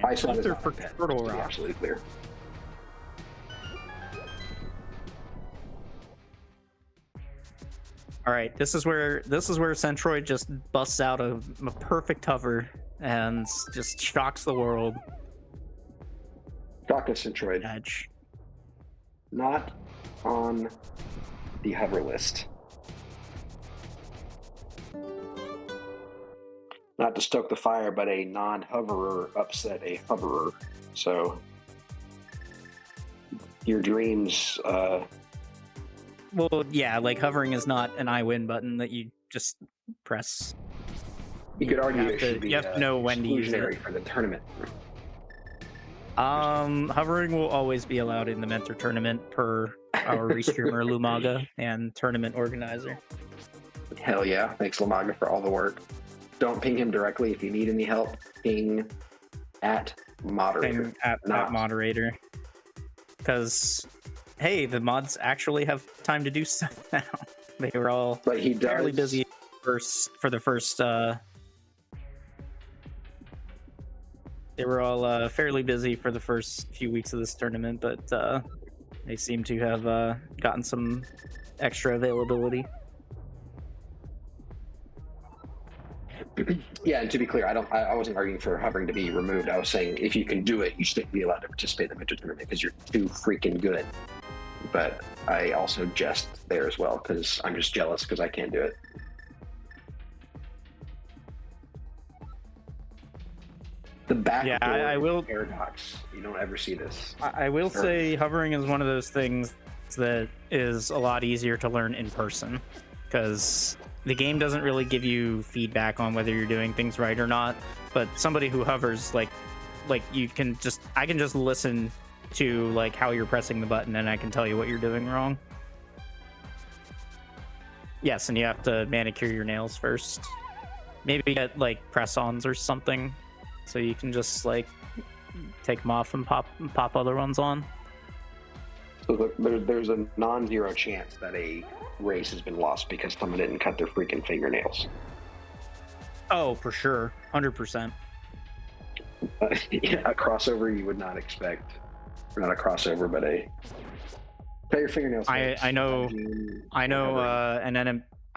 [SPEAKER 1] I saw this
[SPEAKER 2] for Turtle Rock.
[SPEAKER 1] Absolutely clear.
[SPEAKER 2] All right, this is where Centroid just busts out a perfect hover and just shocks the world.
[SPEAKER 1] Shock us, Centroid.
[SPEAKER 2] Edge.
[SPEAKER 1] Not on the hover list. Not to stoke the fire, but a non-hoverer upset a hoverer. So your dreams.
[SPEAKER 2] Well, yeah, like hovering is not an I win button that you just press.
[SPEAKER 1] You could argue it should be
[SPEAKER 2] you have to know when to use it
[SPEAKER 1] for the tournament.
[SPEAKER 2] Hovering will always be allowed in the Mentor tournament per our restreamer Lumaga and tournament organizer.
[SPEAKER 1] Hell yeah! Thanks Lumaga for all the work. Don't ping him directly if you need any help. Ping at moderator.
[SPEAKER 2] Ping at moderator. Because, hey, the mods actually have time to do stuff now. They were all fairly busy for the first. They were all fairly busy for the first few weeks of this tournament, but they seem to have gotten some extra availability.
[SPEAKER 1] Yeah, and to be clear, I wasn't arguing for hovering to be removed. I was saying if you can do it, you should be allowed to participate in the Mentor tournament because you're too freaking good. But I also jest there as well because I'm just jealous because I can't do it. The back
[SPEAKER 2] I will
[SPEAKER 1] paradox. You don't ever see this.
[SPEAKER 2] I will say hovering is one of those things that is a lot easier to learn in person because the game doesn't really give you feedback on whether you're doing things right or not. But somebody who hovers, like I can just listen to like how you're pressing the button and I can tell you what you're doing wrong. Yes, and you have to manicure your nails first. Maybe get like press-ons or something, so you can just like take them off and pop other ones on.
[SPEAKER 1] So there's a non-zero chance that a race has been lost because someone didn't cut their freaking fingernails.
[SPEAKER 2] Oh, for sure, 100%.
[SPEAKER 1] Yeah, a crossover you would not expect. Or not a crossover, but a cut your fingernails.
[SPEAKER 2] I know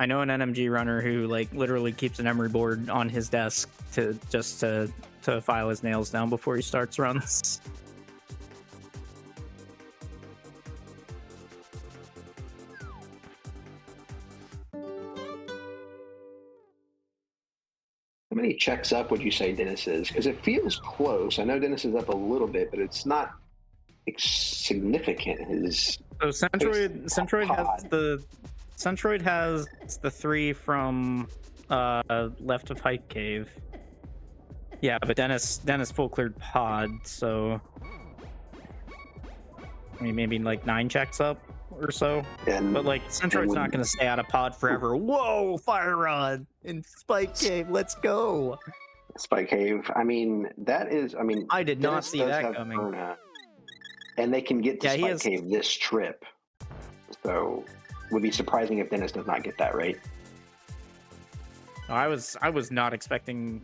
[SPEAKER 2] I know an NMG runner who like literally keeps an emery board on his desk to file his nails down before he starts runs.
[SPEAKER 1] How many checks up would you say Dennis is? Because it feels close. I know Dennis is up a little bit, but it's not significant.
[SPEAKER 2] So Centroid has the 3 from left of Hype Cave. Yeah, but Dennis full cleared pod, so I mean maybe like 9 checks up or so. But like Centroid's not gonna stay out of pod forever. Whoa, Fire Rod in Spike Cave, let's go.
[SPEAKER 1] Spike Cave. I mean, that is. I mean,
[SPEAKER 2] I did not
[SPEAKER 1] Dennis
[SPEAKER 2] see
[SPEAKER 1] does
[SPEAKER 2] that
[SPEAKER 1] have
[SPEAKER 2] coming.
[SPEAKER 1] Burna, and they can get to Spike Cave this trip. So, would be surprising if Dennis does not get that, right?
[SPEAKER 2] I was not expecting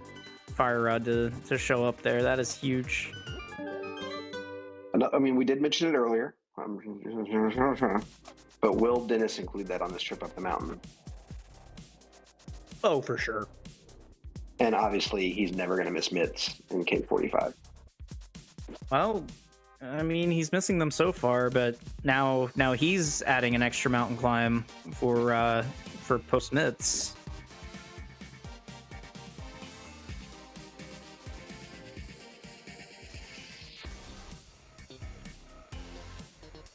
[SPEAKER 2] Fire Rod to show up there. That is huge.
[SPEAKER 1] I mean, we did mention it earlier. But will Dennis include that on this trip up the mountain?
[SPEAKER 2] Oh, for sure.
[SPEAKER 1] And obviously, he's never going to miss mitts in Cave 45.
[SPEAKER 2] Well, I mean, he's missing them so far, but now he's adding an extra mountain climb for post mitts.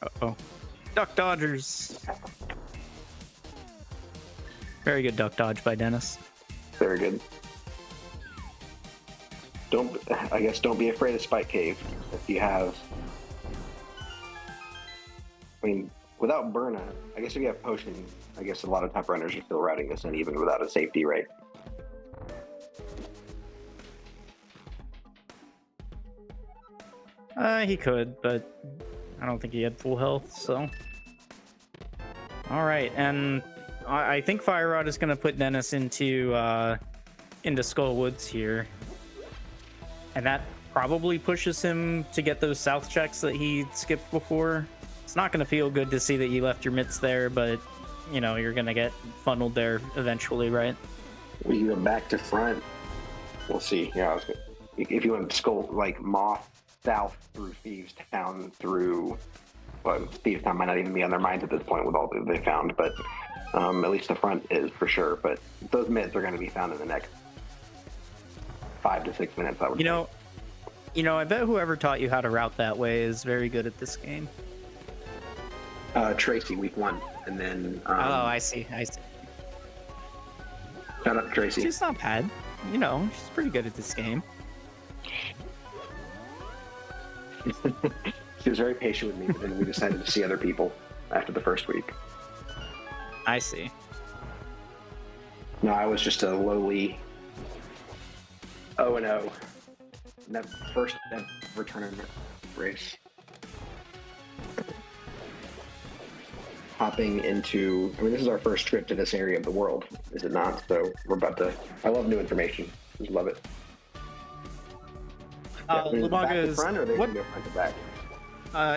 [SPEAKER 2] Uh-oh. Duck Dodgers. Very good duck dodge by Dennis.
[SPEAKER 1] Very good. Don't be afraid of Spike Cave. If you have, I mean, without Burna, I guess if you have Potion, I guess a lot of top runners are still routing this in even without a safety, right?
[SPEAKER 2] He could, but I don't think he had full health, so. All right, and I think Fire Rod is going to put Dennis into Skull Woods here. And that probably pushes him to get those south checks that he skipped before. It's not going to feel good to see that you left your mitts there, but, you know, you're going to get funneled there eventually, right?
[SPEAKER 1] Will you go back to front? We'll see. Yeah, if you went Skull, like Moth south through Thieves Town through, well, Thieves Town might not even be on their minds at this point with all that they found, but at least the front is for sure. But those mitts are going to be found in the next 5 to 6 minutes, I would say.
[SPEAKER 2] You know, I bet whoever taught you how to route that way is very good at this game.
[SPEAKER 1] Tracy, week 1, and then.
[SPEAKER 2] Oh, I see.
[SPEAKER 1] Shout out to Tracy.
[SPEAKER 2] She's not bad. You know, she's pretty good at this game.
[SPEAKER 1] She was very patient with me, but then we decided to see other people after the first week.
[SPEAKER 2] I see.
[SPEAKER 1] No, I was just a lowly 0-0. That first ever tournament race. Hopping into, I mean, this is our first trip to this area of the world, is it not? So we're about to, I love new information. Just love it.
[SPEAKER 2] Lumaga is,
[SPEAKER 1] front, or are they going to go front to back?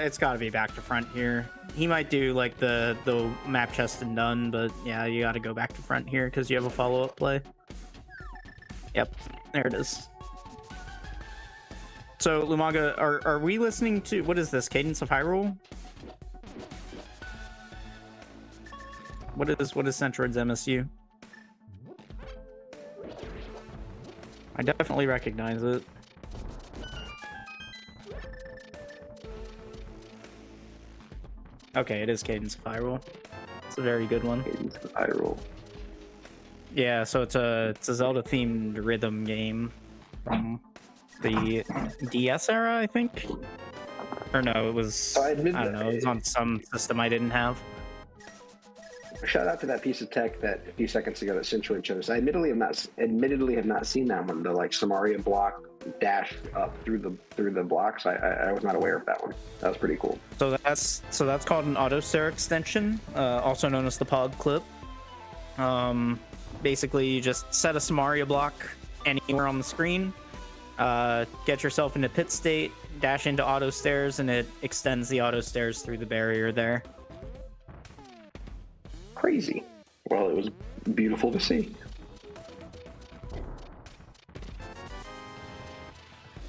[SPEAKER 2] It's got to be back to front here. He might do like the map chest and done, but yeah, you got to go back to front here because you have a follow-up play. Yep, there it is. So Lumaga, are we listening to, what is this, Cadence of Hyrule? What is Centroid's MSU? I definitely recognize it. Okay, it is Cadence of Hyrule. It's a very good one.
[SPEAKER 1] Cadence of Hyrule.
[SPEAKER 2] Yeah, so it's a Zelda-themed rhythm game from the DS era, I think. Or no, it was, I don't know, it was on some system I didn't have.
[SPEAKER 1] Shout out to that piece of tech that a few seconds ago that Centroid showed us. I admittedly have not seen that one. The like Samaria block dash up through the blocks. I was not aware of that one. That was pretty cool.
[SPEAKER 2] So that's called an auto stair extension, also known as the pod clip. Basically, you just set a Samaria block anywhere on the screen, get yourself into pit state, dash into auto stairs, and it extends the auto stairs through the barrier there.
[SPEAKER 1] Crazy. Well, it was beautiful to see.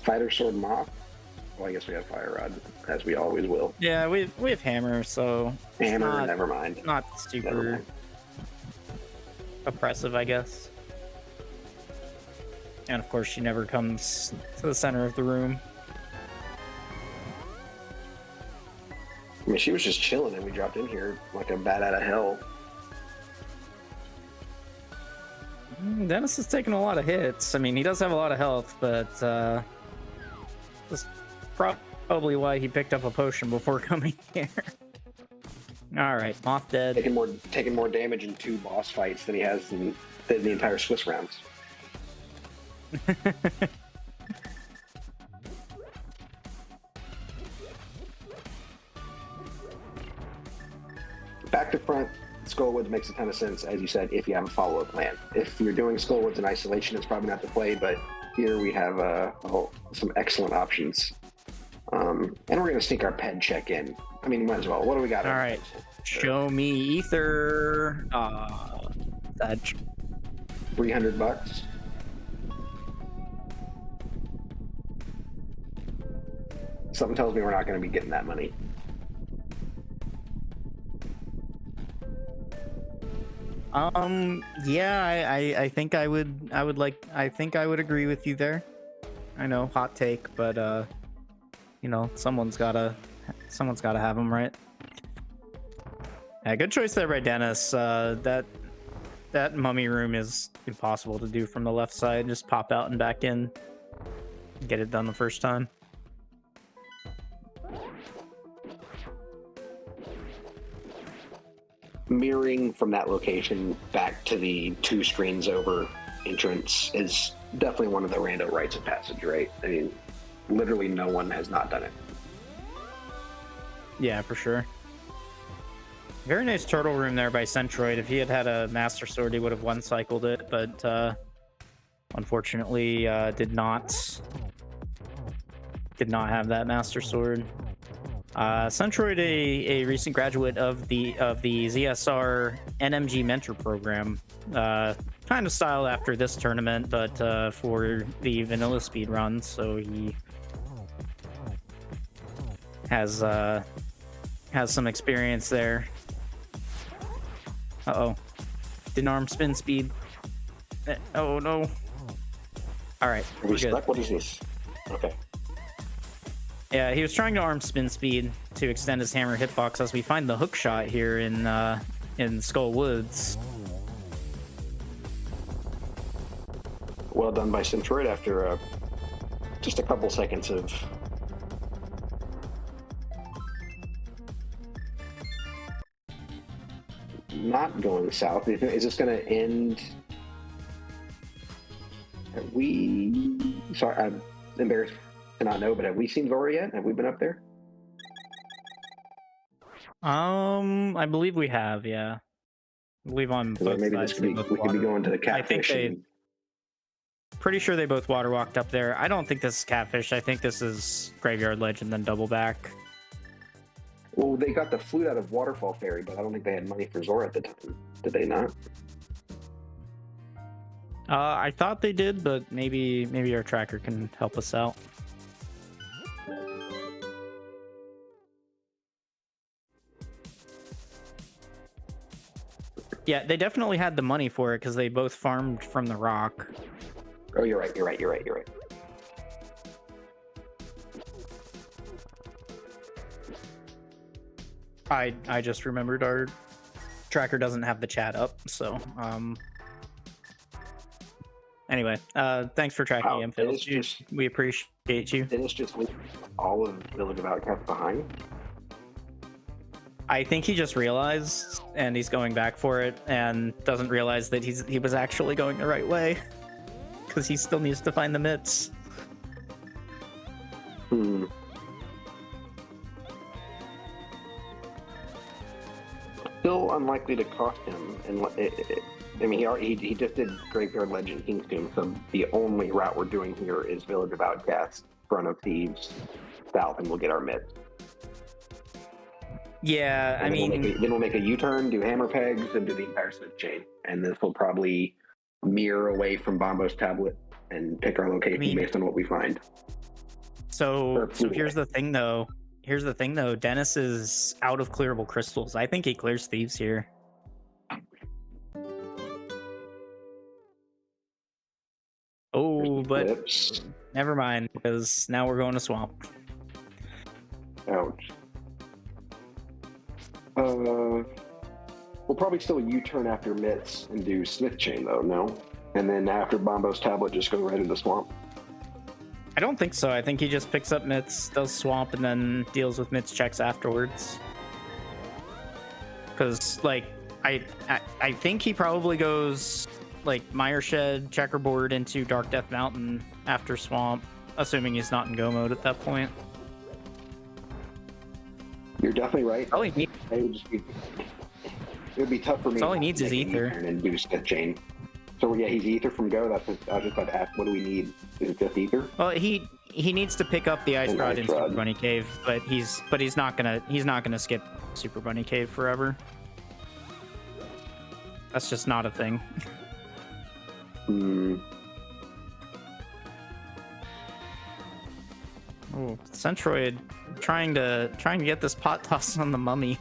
[SPEAKER 1] Fighter Sword Moth. Well, I guess we have Fire Rod, as we always will.
[SPEAKER 2] Yeah, we have Hammer, so it's
[SPEAKER 1] Hammer,
[SPEAKER 2] not,
[SPEAKER 1] never mind.
[SPEAKER 2] not
[SPEAKER 1] Never
[SPEAKER 2] super
[SPEAKER 1] mind.
[SPEAKER 2] oppressive, I guess. And of course, she never comes to the center of the room.
[SPEAKER 1] I mean, she was just chilling, and we dropped in here like a bat out of hell.
[SPEAKER 2] Dennis is taking a lot of hits. I mean, he does have a lot of health, but that's probably why he picked up a potion before coming here. All right, Moth dead.
[SPEAKER 1] Taking more damage in 2 boss fights than he has in the entire Swiss rounds. Back to front, Skullwoods makes a ton of sense, as you said, if you have a follow-up plan. If you're doing Skullwoods in isolation, it's probably not the play, but here we have some excellent options. And we're going to sneak our pen check in. I mean, might as well. What do we got?
[SPEAKER 2] All right, show me ether. That
[SPEAKER 1] $300. Something tells me we're not going to be getting that money.
[SPEAKER 2] Yeah, I think I would agree with you there. I know, hot take, but you know, someone's gotta have them, right? Yeah, good choice there by Dennis. That mummy room is impossible to do from the left side. Just pop out and back in, get it done the first time.
[SPEAKER 1] Mirroring from that location back to the 2 screens over entrance is definitely one of the rando rites of passage, right? I mean, literally no one has not done it.
[SPEAKER 2] Yeah, for sure. Very nice turtle room there by Centroid. If he had had a Master Sword, he would have one-cycled it, but unfortunately did not have that Master Sword. Centroid, a recent graduate of the ZSR NMG Mentor Program, kind of styled after this tournament, but for the vanilla speed run, so he has some experience there. Didn't arm spin speed. Oh no! All right,
[SPEAKER 1] Are we stuck? What is this? Okay.
[SPEAKER 2] Yeah, he was trying to arm spin speed to extend his hammer hitbox as we find the hook shot here in Skull Woods.
[SPEAKER 1] Well done by Centroid after just a couple seconds of not going south. Is this going to end? Have we? Sorry, I'm embarrassed to not know, but have we seen Zora yet? Have we been up there?
[SPEAKER 2] I believe we have, yeah. I believe on both
[SPEAKER 1] Maybe
[SPEAKER 2] sides.
[SPEAKER 1] this could be, we could be going to the catfish.
[SPEAKER 2] Pretty sure they both water walked up there. I don't think this is catfish. I think this is Graveyard Legend, then double back.
[SPEAKER 1] Well, they got the flute out of Waterfall Ferry, but I don't think they had money for Zora at the time. Did they not?
[SPEAKER 2] I thought they did, but maybe our tracker can help us out. Yeah, they definitely had the money for it because they both farmed from the rock.
[SPEAKER 1] Oh, you're right.
[SPEAKER 2] I just remembered our tracker doesn't have the chat up, so anyway, thanks for tracking info. We appreciate you.
[SPEAKER 1] Dennis just leave all of Village of Outcasts behind.
[SPEAKER 2] I think he just realized, and he's going back for it, and doesn't realize that he was actually going the right way, because he still needs to find the mitts.
[SPEAKER 1] Still unlikely to cost him, and I mean, he just did Graveyard Legend King's Tomb, so the only route we're doing here is Village of Outcasts, Front of Thieves, south, and we'll get our mitts.
[SPEAKER 2] Yeah, I
[SPEAKER 1] And
[SPEAKER 2] mean,
[SPEAKER 1] then we'll make a U-turn, do hammer pegs, and do the entire Smith chain. And this will probably mirror away from Bombo's tablet and pick our location based on what we find.
[SPEAKER 2] so here's the thing though. Dennis is out of clearable crystals. I think he clears thieves here. Oh, but
[SPEAKER 1] Flips.
[SPEAKER 2] never mind, because now we're going to swamp.
[SPEAKER 1] Ouch. We'll probably still U-turn after Mitts and do Smith chain though, no? And then after Bombo's tablet, just go right into swamp.
[SPEAKER 2] I don't think so. I think he just picks up Mitts, does swamp, and then deals with Mitts checks afterwards. Because, like, I think he probably goes, like, Mire Shed, Checkerboard into Dark Death Mountain after swamp, assuming he's not in go mode at that point.
[SPEAKER 1] You're definitely right.
[SPEAKER 2] All he needs,
[SPEAKER 1] It would be tough for me.
[SPEAKER 2] all he needs is
[SPEAKER 1] to make an
[SPEAKER 2] ether.
[SPEAKER 1] U-turn and do Smith chain. So yeah, he's ether from go. I was just about to ask, what do we need? Is it just ether?
[SPEAKER 2] Well, he needs to pick up the Ice
[SPEAKER 1] An
[SPEAKER 2] Rod
[SPEAKER 1] Ice
[SPEAKER 2] in Super
[SPEAKER 1] Rod.
[SPEAKER 2] Bunny Cave, but he's not gonna skip Super Bunny Cave forever. That's just not a thing.
[SPEAKER 1] Hmm.
[SPEAKER 2] Oh, Centroid trying to get this pot toss on the mummy.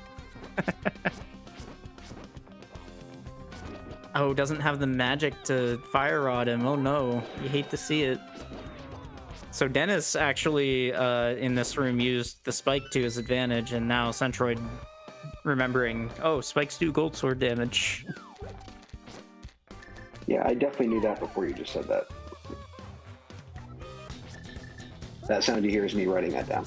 [SPEAKER 2] Oh, doesn't have the magic to fire rod him. Oh no, you hate to see it. So Dennis actually in this room used the spike to his advantage, and now Centroid remembering, oh, spikes do gold sword damage.
[SPEAKER 1] Yeah, I definitely knew that before you just said that. That sound you hear is me writing that down.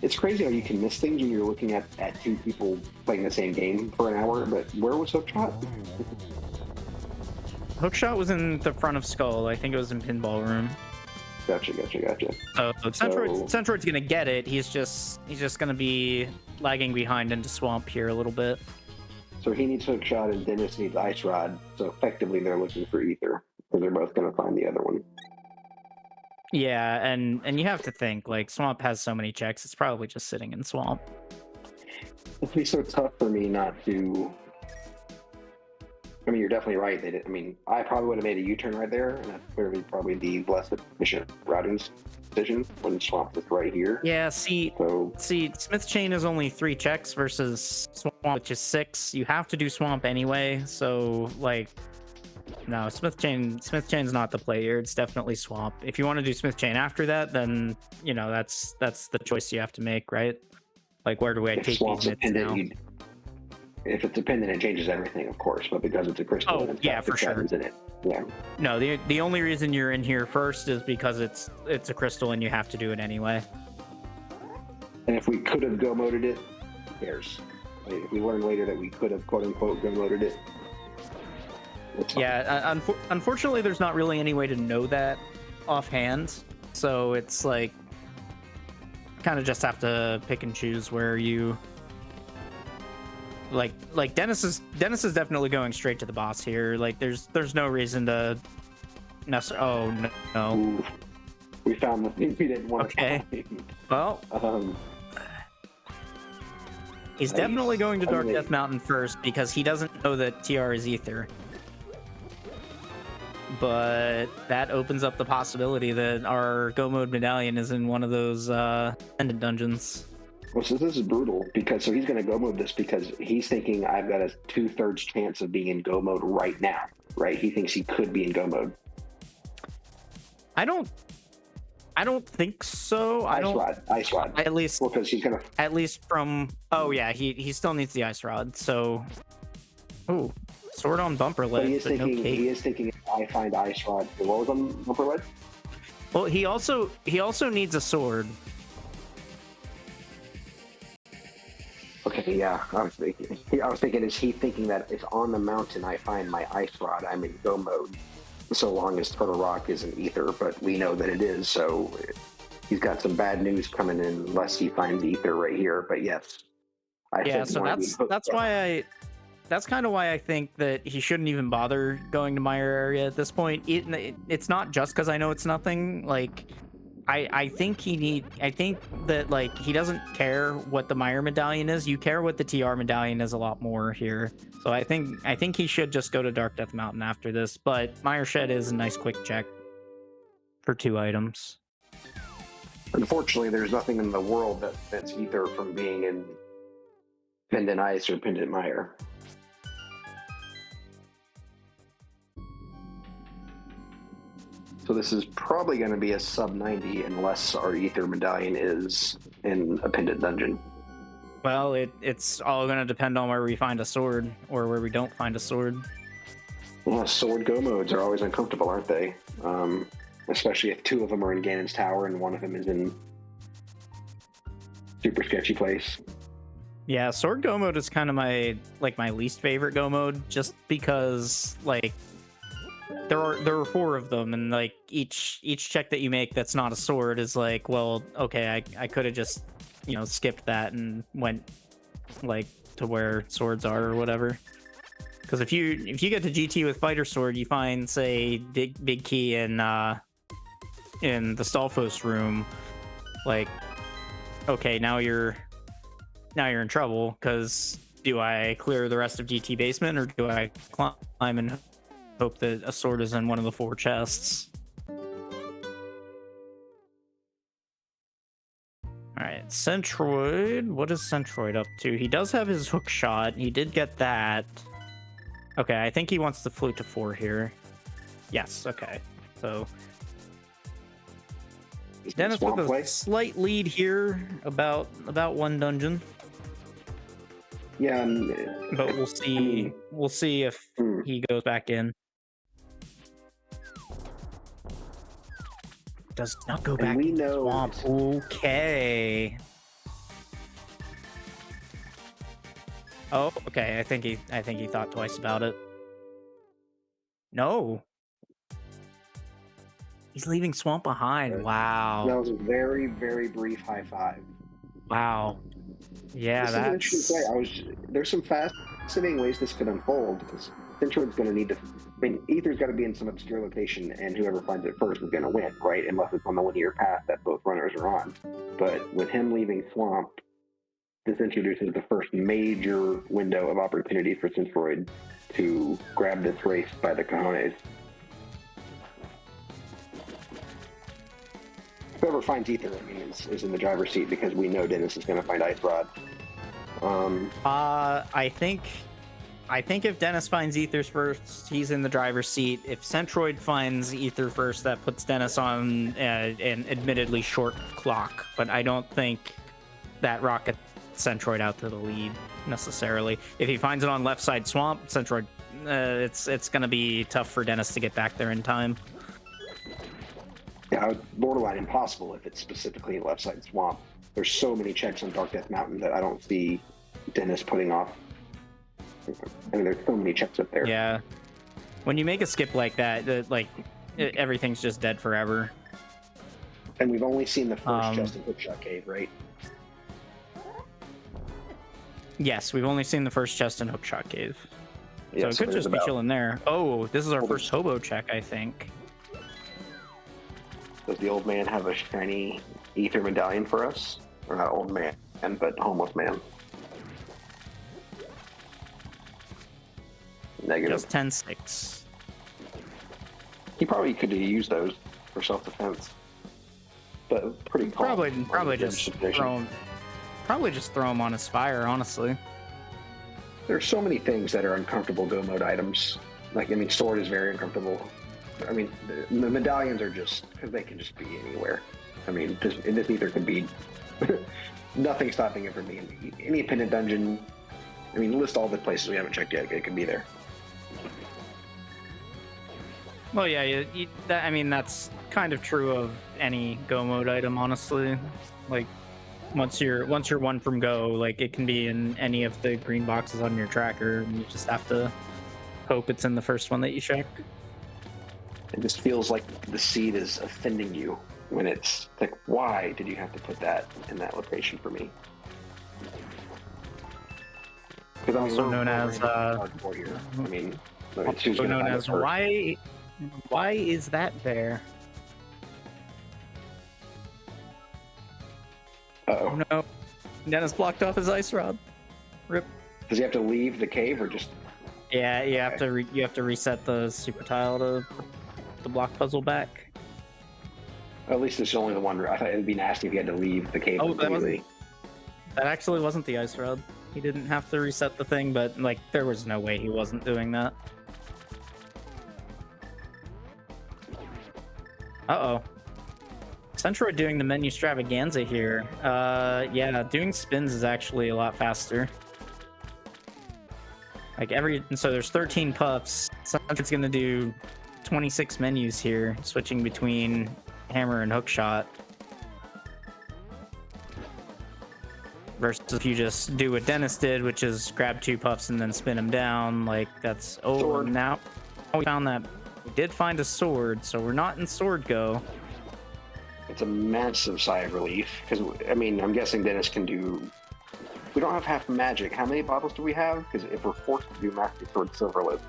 [SPEAKER 1] It's crazy how you can miss things when you're looking at two people playing the same game for an hour, but where was Hookshot?
[SPEAKER 2] Hookshot was in the front of Skull. I think it was in Pinball Room.
[SPEAKER 1] Gotcha.
[SPEAKER 2] So Centroid's gonna get it. He's just gonna be lagging behind into Swamp here a little bit.
[SPEAKER 1] So he needs Hookshot and Dennis needs Ice Rod. So effectively they're looking for Ether, because they're both going to find the other one.
[SPEAKER 2] Yeah, and you have to think, like, Swamp has so many checks, it's probably just sitting in Swamp.
[SPEAKER 1] It'd be so tough for me not to... I mean, you're definitely right. I probably would have made a U-turn right there, and that's clearly probably the less efficient routing decision when Swamp is right here.
[SPEAKER 2] Yeah, see, Smith Chain is only 3 checks versus Swamp, which is 6. You have to do Swamp anyway, so, like, no, Smith Chain's not the play here. It's definitely Swamp. If you want to do Smith Chain after that, then, you know, that's the choice you have to make, right? Like, where do I take these mitts now?
[SPEAKER 1] If it's dependent, it changes everything, of course, but because it's a crystal,
[SPEAKER 2] Oh, yeah, for sure.
[SPEAKER 1] In it. Yeah.
[SPEAKER 2] No, the only reason you're in here first is because it's a crystal and you have to do it anyway.
[SPEAKER 1] And if we could have go moded it, who cares? If we learn later that we could have quote unquote go moded it.
[SPEAKER 2] Yeah, unfortunately, there's not really any way to know that offhand. So it's like kind of just have to pick and choose where you like Dennis is definitely going straight to the boss here. Like there's no reason to oh no.
[SPEAKER 1] Ooh, we found the thing we didn't want
[SPEAKER 2] to find. Well, he's definitely going to Dark Death Mountain first because he doesn't know that TR is Ether. But that opens up the possibility that our Go Mode medallion is in one of those ended dungeons.
[SPEAKER 1] Well, so this is brutal because he's going to go mode this because he's thinking I've got a 2/3 chance of being in go mode right now, right? He thinks he could be in go mode.
[SPEAKER 2] I don't think so.
[SPEAKER 1] Ice rod.
[SPEAKER 2] At least,
[SPEAKER 1] well, because he's gonna.
[SPEAKER 2] At least from. Oh yeah, he still needs the ice rod. So, oh, sword on bumper ledge.
[SPEAKER 1] He is thinking if I find ice rod. What was on bumper ledge?
[SPEAKER 2] Well, he also needs a sword.
[SPEAKER 1] Okay, yeah, I was thinking, is he thinking that if on the mountain I find my ice rod, I'm in go mode, so long as Turtle Rock isn't Ether, but we know that it is, so he's got some bad news coming in unless he finds Ether right here, but yes.
[SPEAKER 2] That's kind of why I think that he shouldn't even bother going to Mire area at this point. It's not just because I know it's nothing, like... I think I think that like he doesn't care what the Meyer medallion is. You care what the TR medallion is a lot more here. So I think he should just go to Dark Death Mountain after this. But Meyer Shed is a nice quick check for 2 items.
[SPEAKER 1] Unfortunately, there's nothing in the world that prevents Ether from being in Pendant Ice or Pendant Mire. So this is probably going to be a sub 90 unless our Ether medallion is in a Pendant Dungeon.
[SPEAKER 2] Well, it's all going to depend on where we find a sword or where we don't find a sword.
[SPEAKER 1] Well, sword go modes are always uncomfortable, aren't they? Especially if 2 of them are in Ganon's Tower and 1 of them is in super sketchy place.
[SPEAKER 2] Yeah, sword go mode is kind of my least favorite go mode, just because like there are 4 of them, and like each check that you make that's not a sword is like, well, okay, I could have just skipped that and went like to where swords are or whatever. Because if you get to GT with fighter sword, you find say big key in the Stalfos room, like, okay, now you're in trouble, because do I clear the rest of GT basement or do I climb and hope that a sword is in one of the 4 chests? Alright, Centroid. What is Centroid up to? He does have his hook shot. He did get that. Okay, I think he wants the flute to 4 here. Yes, okay. So Dennis with a slight lead here, about 1 dungeon.
[SPEAKER 1] Yeah,
[SPEAKER 2] but we'll see. We'll see if he goes back in. Does not go back into the swamp. Okay. Oh, okay. I think he thought twice about it. No. He's leaving swamp behind. Wow.
[SPEAKER 1] That was a very, very brief high 5.
[SPEAKER 2] Wow. Yeah, that's
[SPEAKER 1] interesting play. There's some fascinating ways this could unfold, because Centroid's going to need to. I mean, Ether's got to be in some obscure location, and whoever finds it first is going to win, right? Unless it's on the linear path that both runners are on. But with him leaving swamp, this introduces the first major window of opportunity for Centroid to grab this race by the cojones. Whoever finds Ether, I mean, is in the driver's seat, because we know Dennis is going to find Ice Rod.
[SPEAKER 2] I think if Dennis finds Ethers first, he's in the driver's seat. If Centroid finds Ether first, that puts Dennis on an admittedly short clock. But I don't think that rockets Centroid out to the lead necessarily. If he finds it on left side swamp, Centroid, it's going to be tough for Dennis to get back there in time.
[SPEAKER 1] Yeah, borderline impossible if it's specifically left side swamp. There's so many checks on Dark Death Mountain that I don't see Dennis putting off. I mean, there's so many checks up there.
[SPEAKER 2] Yeah. When you make a skip like that, everything's just dead forever.
[SPEAKER 1] And we've only seen the first chest in Hookshot Cave, right?
[SPEAKER 2] Yes, we've only seen the first chest in Hookshot Cave.
[SPEAKER 1] Yeah,
[SPEAKER 2] so it could just be chilling there. Oh, this is our first hobo check, I think.
[SPEAKER 1] Does the old man have a shiny Ether medallion for us? Or not old man, but homeless man. Negative.
[SPEAKER 2] Just 10-6.
[SPEAKER 1] He probably could use those for self-defense. But pretty calm.
[SPEAKER 2] Probably just throw him on his fire, honestly.
[SPEAKER 1] There's so many things that are uncomfortable go mode items. Like, I mean, sword is very uncomfortable. I mean, the medallions are just, because they can just be anywhere. I mean, this Ether could be nothing stopping it from being any pendant dungeon. I mean, list all the places we haven't checked yet. It could be there.
[SPEAKER 2] Well, yeah, I mean, that's kind of true of any go mode item, honestly. Like, once you're 1 from go, like, it can be in any of the green boxes on your tracker, and you just have to hope it's in the first one that you check.
[SPEAKER 1] It just feels like the seed is offending you when it's like, why did you have to put that in that location for me?
[SPEAKER 2] Also known as why is that there?
[SPEAKER 1] Uh-oh.
[SPEAKER 2] Oh no, Dennis blocked off his ice rod. Rip.
[SPEAKER 1] Does he have to leave the cave or just?
[SPEAKER 2] Yeah, you have to you have to reset the super tile to put the block puzzle back.
[SPEAKER 1] At least it's only the one. I thought it'd be nasty if he had to leave the cave completely.
[SPEAKER 2] That actually wasn't the ice rod. He didn't have to reset the thing, but like there was no way he wasn't doing that. Uh-oh. Centroid doing the menu extravaganza here. Yeah, doing spins is actually a lot faster. Like so there's 13 puffs. Centroid's gonna do 26 menus here, switching between hammer and hook shot. Versus if you just do what Dennis did, which is grab 2 puffs and then spin them down, like that's
[SPEAKER 1] Sword.
[SPEAKER 2] now we found that we did find a sword, so we're not in sword go.
[SPEAKER 1] It's a massive sigh of relief because I mean I'm guessing Dennis can do. We don't have half magic. How many bottles do we have? Because if we're forced to do Master Sword Silverlip,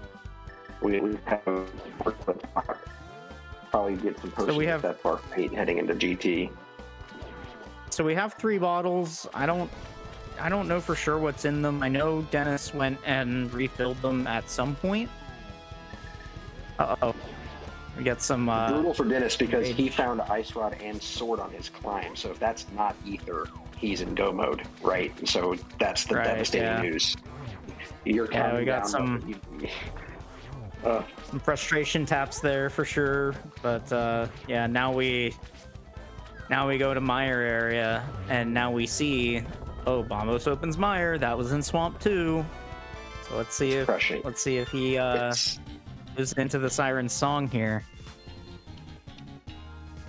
[SPEAKER 1] we have probably get some potions
[SPEAKER 2] we have
[SPEAKER 1] that far heading into GT.
[SPEAKER 2] So we have 3 bottles. I don't know for sure what's in them. I know Dennis went and refilled them at some point. Uh-oh. We got some
[SPEAKER 1] brutal for Dennis because he found Ice Rod and Sword on his climb. So if that's not Ether, he's in go mode, right? So that's the devastating news. You're
[SPEAKER 2] we got some frustration taps there for sure. But yeah, now we go to Mire area, and now we see, oh, Bombos opens Mire. That was in Swamp 2. So let's see if he is into the Siren song here.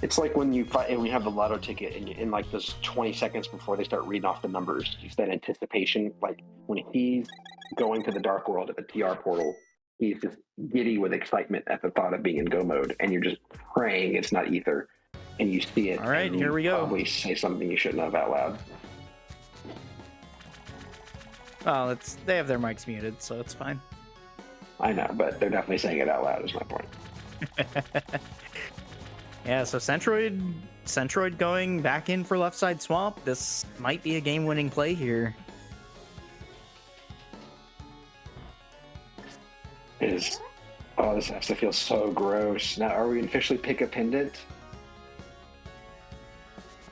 [SPEAKER 1] It's like when you fight and we have the lotto ticket, and in like those 20 seconds before they start reading off the numbers, just that anticipation. Like when he's going to the Dark World at the TR portal, he's just giddy with excitement at the thought of being in go mode, and you're just praying it's not Ether. And you see it.
[SPEAKER 2] All right, here we go.
[SPEAKER 1] Probably say something you shouldn't have out loud.
[SPEAKER 2] Oh, they have their mics muted, so it's fine.
[SPEAKER 1] I know, but they're definitely saying it out loud. Is my point.
[SPEAKER 2] Yeah, so Centroid going back in for left side swamp. This might be a game-winning play here.
[SPEAKER 1] This has to feel so gross. Now, are we officially pick a pendant?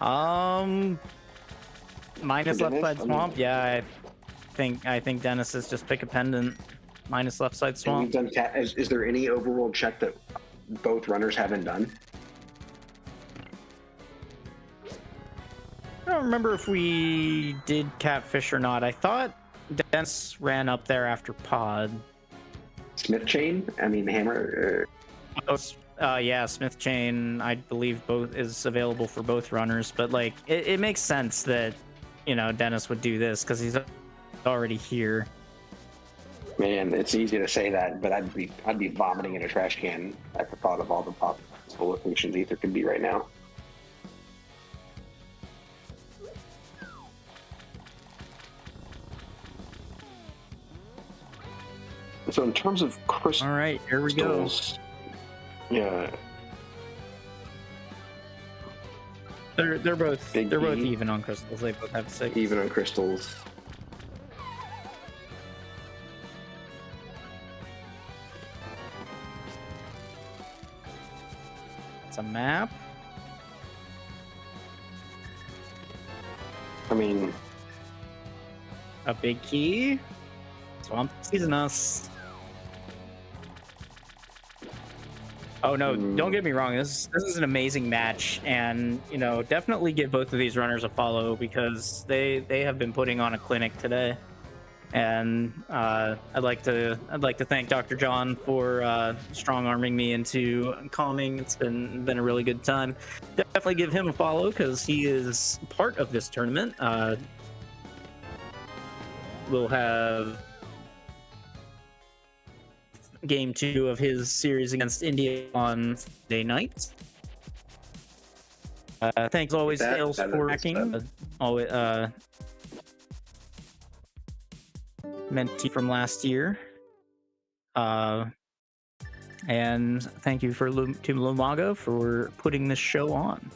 [SPEAKER 2] Minus left side swamp. Yeah, I think Dennis is just pick a pendant. Minus left side swamp.
[SPEAKER 1] We've done is there any overworld check that both runners haven't done?
[SPEAKER 2] I don't remember if we did catfish or not. I thought Dennis ran up there after pod.
[SPEAKER 1] Smith chain? I mean hammer.
[SPEAKER 2] Yeah, Smith chain. I believe both is available for both runners, but like it makes sense that Dennis would do this because he's already here.
[SPEAKER 1] Man, it's easy to say that, but I'd be vomiting in a trash can at the thought of all the possible locations Ether could be right now. So in terms of crystals,
[SPEAKER 2] all right, here we go.
[SPEAKER 1] Yeah,
[SPEAKER 2] they're both even on crystals. They both have 6.
[SPEAKER 1] Even on crystals.
[SPEAKER 2] It's a map.
[SPEAKER 1] I mean,
[SPEAKER 2] a big key. Swamp Sinneddennis. Oh no, don't get me wrong. This is an amazing match, and definitely give both of these runners a follow because they have been putting on a clinic today. And I'd like to thank Dr. John for strong arming me into calming. It's been a really good time. Definitely give him a follow because he is part of this tournament. We'll have game 2 of his series against India on Sunday night. Thanks always, Sales, for hacking. Always mentee from last year. And thank you to Lumago for putting this show on.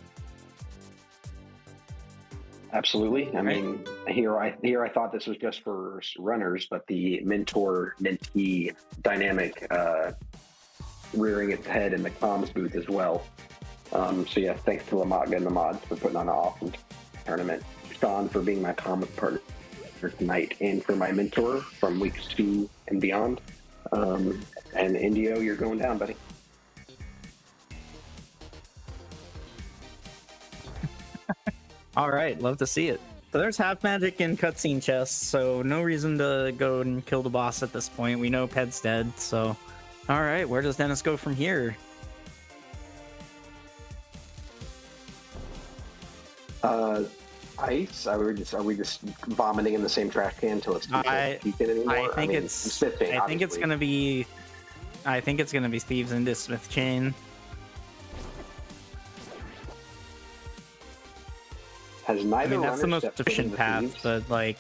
[SPEAKER 1] Absolutely. I mean, here I thought this was just for runners, but the mentor-mentee dynamic rearing its head in the comms booth as well. So yeah, thanks to Lamont and the mods for putting on an awesome tournament. Sean for being my comms partner tonight, and for my mentor from weeks 2 and beyond. And Indio, you're going down, buddy.
[SPEAKER 2] All right, love to see it. So there's half magic and cutscene chests, so no reason to go and kill the boss at this point. We know Ped's dead, so all right, where does Dennis go from here?
[SPEAKER 1] Ice? Are we just vomiting in the same trash can until it's too peak anymore?
[SPEAKER 2] I think it's gonna be Thieves into Smith Chain.
[SPEAKER 1] Has neither
[SPEAKER 2] that's the most
[SPEAKER 1] stepped
[SPEAKER 2] efficient path,
[SPEAKER 1] Thieves?
[SPEAKER 2] but like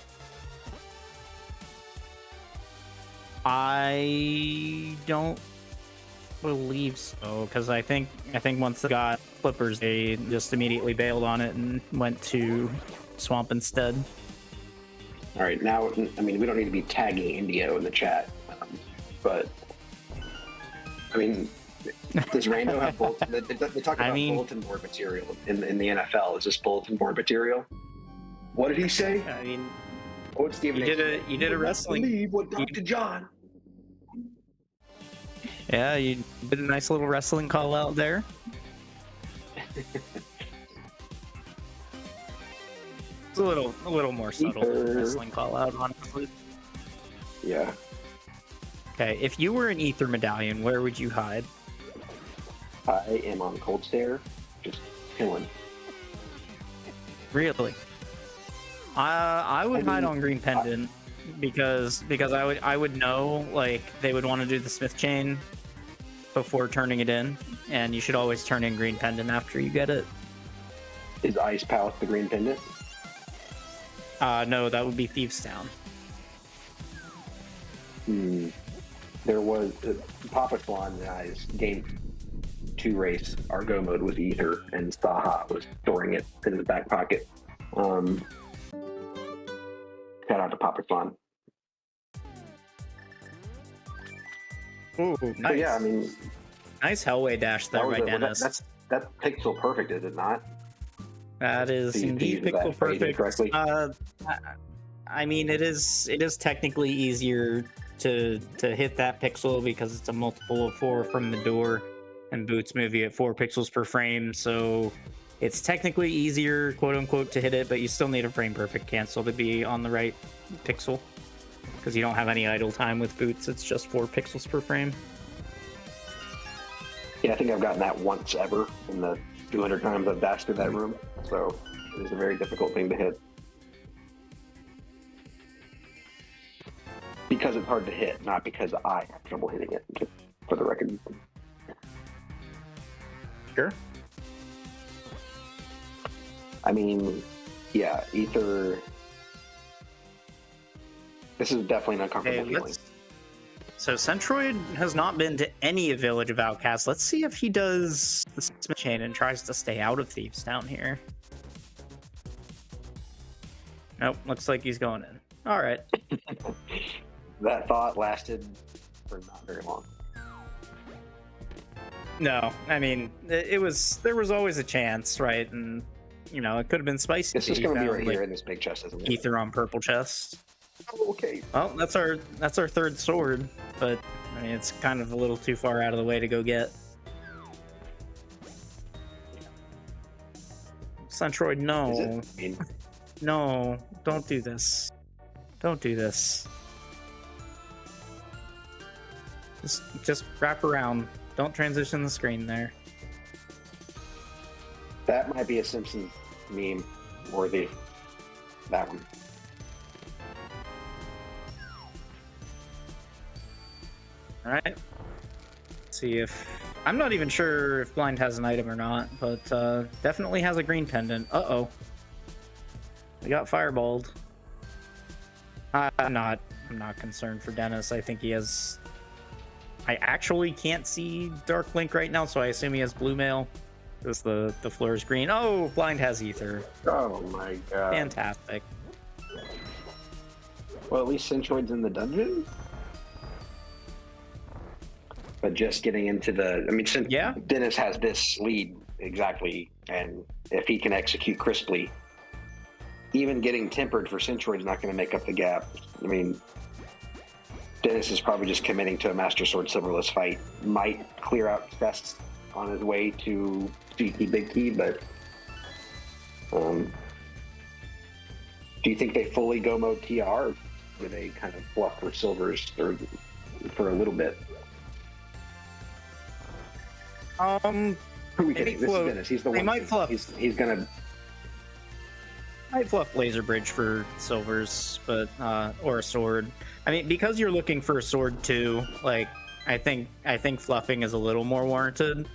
[SPEAKER 2] I don't believe so, because I think once they got Flippers, they just immediately bailed on it and went to Swamp instead.
[SPEAKER 1] All right, now, I mean, we don't need to be tagging Indio in the chat, but I mean, does Rando have bulletin? They talk about bulletin board material in the NFL. Is this bulletin board material? What did he say?
[SPEAKER 2] I mean,
[SPEAKER 1] what Stephen?
[SPEAKER 2] You did a wrestling.
[SPEAKER 1] Believe what Dr. John.
[SPEAKER 2] Yeah, you did a nice little wrestling call out there. It's a little more subtle wrestling call out, honestly.
[SPEAKER 1] Yeah.
[SPEAKER 2] Okay, if you were an Ether Medallion, where would you hide?
[SPEAKER 1] I am on Cold Stare, just chilling.
[SPEAKER 2] Really? I would hide on Green Pendant because I would know, like, they would want to do the Smith Chain before turning it in, and you should always turn in Green Pendant after you get it.
[SPEAKER 1] Is Ice Palace the Green Pendant?
[SPEAKER 2] No, that would be Thieves Town.
[SPEAKER 1] There was Papa Swan and I's game 2 race Argo mode with Ether, and Saha was storing it in his back pocket. Shout out to Papa Swan.
[SPEAKER 2] Ooh, nice.
[SPEAKER 1] So yeah, I mean,
[SPEAKER 2] nice Hellway dash there by Dennis.
[SPEAKER 1] That's pixel perfect, is it not?
[SPEAKER 2] That is indeed pixel perfect. I mean, it is technically easier to hit that pixel because it's a multiple of 4 from the door, and Boots move you at 4 pixels per frame, so it's technically easier, quote unquote, to hit it, but you still need a frame perfect cancel to be on the right pixel, because you don't have any idle time with Boots. It's just 4 pixels per frame.
[SPEAKER 1] Yeah, I think I've gotten that once ever in the 200 times I've dashed through that room, so it is a very difficult thing to hit. Because it's hard to hit, not because I have trouble hitting it, just for the record.
[SPEAKER 2] Sure.
[SPEAKER 1] I mean, yeah, Ether. This is definitely an uncomfortable feeling.
[SPEAKER 2] So Centroid has not been to any Village of Outcasts. Let's see if he does the Smith Chain and tries to stay out of Thieves Town here. Nope, looks like he's going in. All right.
[SPEAKER 1] That thought lasted for not very long.
[SPEAKER 2] No, I mean, there was always a chance, right? And, you know, it could have been spicy.
[SPEAKER 1] This is going to be right here in this big chest, isn't it?
[SPEAKER 2] Ether on purple chest.
[SPEAKER 1] Oh, okay.
[SPEAKER 2] Well, that's our third sword, but I mean, it's kind of a little too far out of the way to go get. Centroid, no. No, don't do this. Don't do this. Just wrap around. Don't transition the screen there.
[SPEAKER 1] That might be a Simpsons meme worthy. That one.
[SPEAKER 2] All right. Let's see if I'm not even sure if Blind has an item or not, but definitely has a green pendant. Uh-oh. We got fireballed. I'm not concerned for Dennis. I think he has. I actually can't see Dark Link right now, so I assume he has blue mail. Is the floor is green. Oh, blind has ether.
[SPEAKER 1] Oh my god.
[SPEAKER 2] Fantastic.
[SPEAKER 1] Well, at least Centroid's in the dungeon. But just getting into the, I mean, since
[SPEAKER 2] Yeah.
[SPEAKER 1] Dennis has this lead exactly, and if he can execute crisply, even getting tempered for Centroid is not going to make up the gap. I mean, Dennis is probably just committing to a Master Sword Silverless fight. Might clear out chests on his way to GT Big Key, but do you think they fully go mode TR, or do they kind of bluff for silvers for a little bit?
[SPEAKER 2] Maybe
[SPEAKER 1] This is Dennis. He's the
[SPEAKER 2] they
[SPEAKER 1] one.
[SPEAKER 2] might fluff.
[SPEAKER 1] He's gonna.
[SPEAKER 2] Might fluff laser bridge for silvers, but or a sword. I mean, because you're looking for a sword too. Like, I think fluffing is a little more warranted.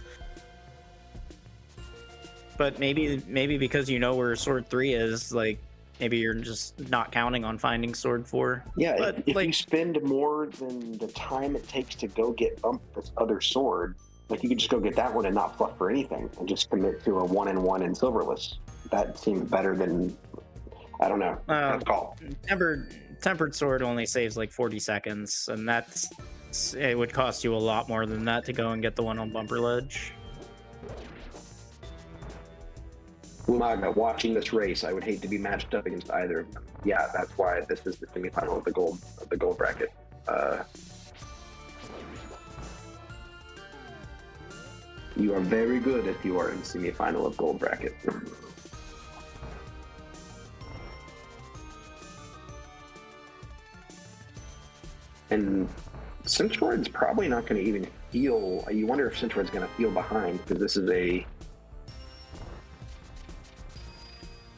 [SPEAKER 2] But maybe because you know where sword 3 is, like maybe you're just not counting on finding sword 4.
[SPEAKER 1] Yeah,
[SPEAKER 2] but
[SPEAKER 1] if
[SPEAKER 2] like
[SPEAKER 1] you spend more than the time it takes to go get bumped this other sword, like you could just go get that one and not fluff for anything and just commit to a 1-in-1 in silverless. That seems better than, I don't know. That's call.
[SPEAKER 2] Tempered sword only saves like 40 seconds, and it would cost you a lot more than that to go and get the one on bumper ledge.
[SPEAKER 1] Umaga, watching this race, I would hate to be matched up against either of them. Yeah, that's why this is the semifinal of the gold bracket. You are very good if you are in semifinal of gold bracket. And Centroid's probably not going to even feel. You wonder if Centroid's going to feel behind, because this is a.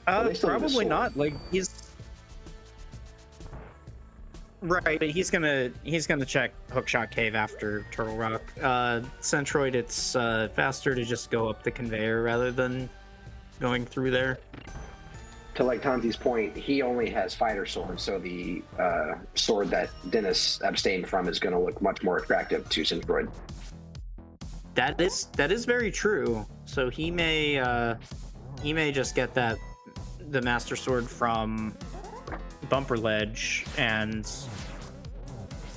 [SPEAKER 2] Probably not. Like he's right, but he's gonna check Hookshot Cave after Turtle Rock. Centroid, it's faster to just go up the conveyor rather than going through there.
[SPEAKER 1] To like Tanzi's point, he only has fighter sword, so the sword that Dennis abstained from is going to look much more attractive to Centroid.
[SPEAKER 2] That is very true. So he may just get the Master Sword from Bumper Ledge, and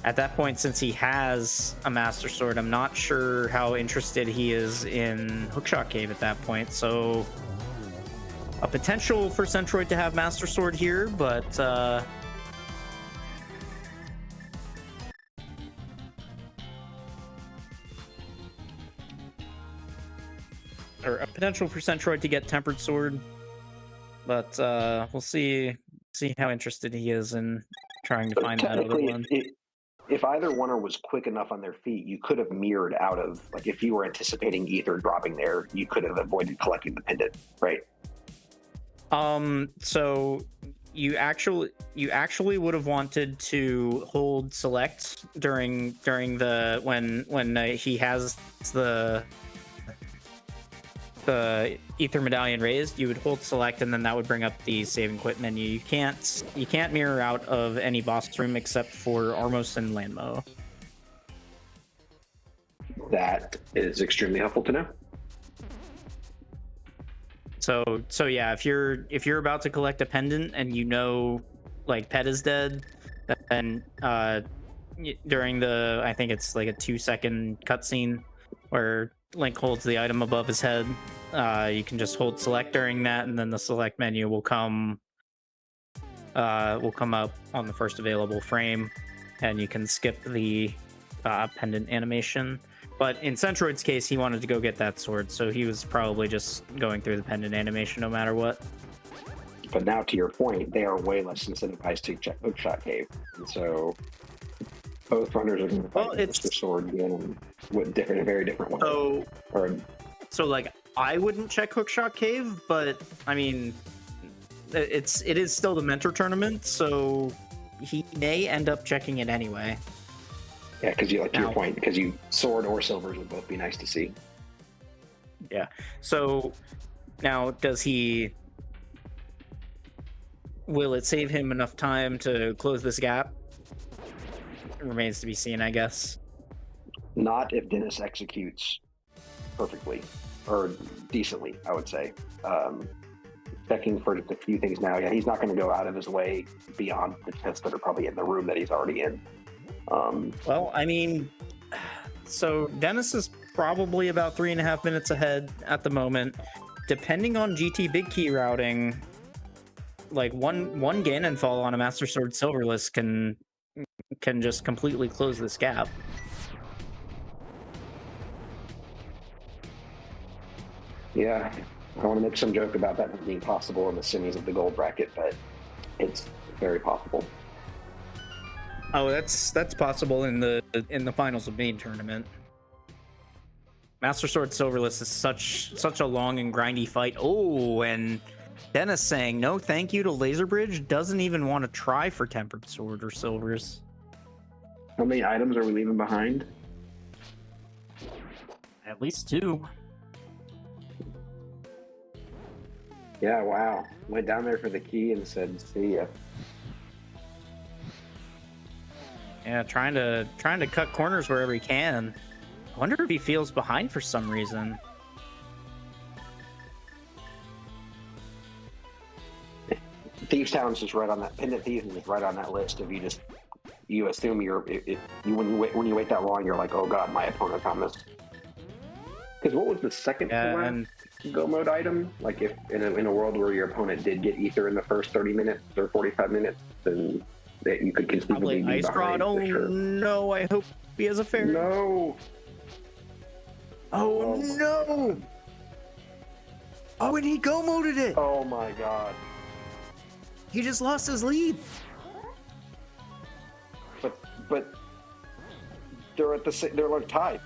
[SPEAKER 2] at that point, since he has a Master Sword, I'm not sure how interested he is in Hookshot Cave at that point. So a potential for Centroid to have Master Sword here, but or a potential for Centroid to get Tempered Sword. But we'll see how interested he is in trying to find that other one.
[SPEAKER 1] If either one was quick enough on their feet, you could have mirrored out of, like, if you were anticipating ether dropping there, you could have avoided collecting the pendant, right?
[SPEAKER 2] So you actually would have wanted to hold select during the when he has the ether medallion raised. You would hold select, and then that would bring up the save and quit menu. You can't mirror out of any boss room except for Armos and Landmo.
[SPEAKER 1] That is extremely helpful to know.
[SPEAKER 2] So yeah, if you're about to collect a pendant and you know like Pet is dead, then during the, I think it's like a 2-second cutscene where Link holds the item above his head, you can just hold select during that, and then the select menu will come up on the first available frame, and you can skip the pendant animation. But in Centroid's case, he wanted to go get that sword, so he was probably just going through the pendant animation no matter what.
[SPEAKER 1] But now, to your point, they are way less incentivized to check Hookshot Cave, and so both runners are going to fight with the sword in a very different way.
[SPEAKER 2] So like, I wouldn't check Hookshot Cave, but I mean, it is still the mentor tournament, so he may end up checking it anyway.
[SPEAKER 1] Yeah, because to your point, because you sword or silvers would both be nice to see.
[SPEAKER 2] Yeah. So now, will it save him enough time to close this gap? It remains to be seen, I guess.
[SPEAKER 1] Not if Dennis executes perfectly. or decently, I would say. Checking for just a few things now. Yeah, he's not going to go out of his way beyond the tests that are probably in the room that he's already in.
[SPEAKER 2] Well, I mean, so Dennis is probably about 3.5 minutes ahead at the moment. Depending on GT big key routing, like one Ganon fall on a Master Sword Silverless can just completely close this gap.
[SPEAKER 1] Yeah, I want to make some joke about that being possible in the semis of the gold bracket, but it's very possible.
[SPEAKER 2] Oh, that's possible in the finals of main tournament. Master Sword Silverless is such a long and grindy fight. Oh, and Dennis saying no thank you to Laser Bridge, doesn't even want to try for Tempered Sword or Silvers.
[SPEAKER 1] How many items are we leaving behind?
[SPEAKER 2] At least 2.
[SPEAKER 1] Yeah, wow. Went down there for the key and said, see ya.
[SPEAKER 2] Yeah, trying to cut corners wherever he can. I wonder if he feels behind for some reason.
[SPEAKER 1] Thieves Town's just right on that. Pendant Thieves is right on that list. If you assume when you wait that long, you're like, oh god, my opponent on this. Because what was the second go mode item? Like if in a world where your opponent did get ether in the first 30 minutes or 45 minutes, then that you could conceivably be
[SPEAKER 2] Ice
[SPEAKER 1] behind.
[SPEAKER 2] Rod. Oh
[SPEAKER 1] sure.
[SPEAKER 2] no! I hope he has a fair.
[SPEAKER 1] No.
[SPEAKER 2] Oh no! Oh, and he go moded it.
[SPEAKER 1] Oh my god.
[SPEAKER 2] He just lost his lead.
[SPEAKER 1] But they're at they're like tied.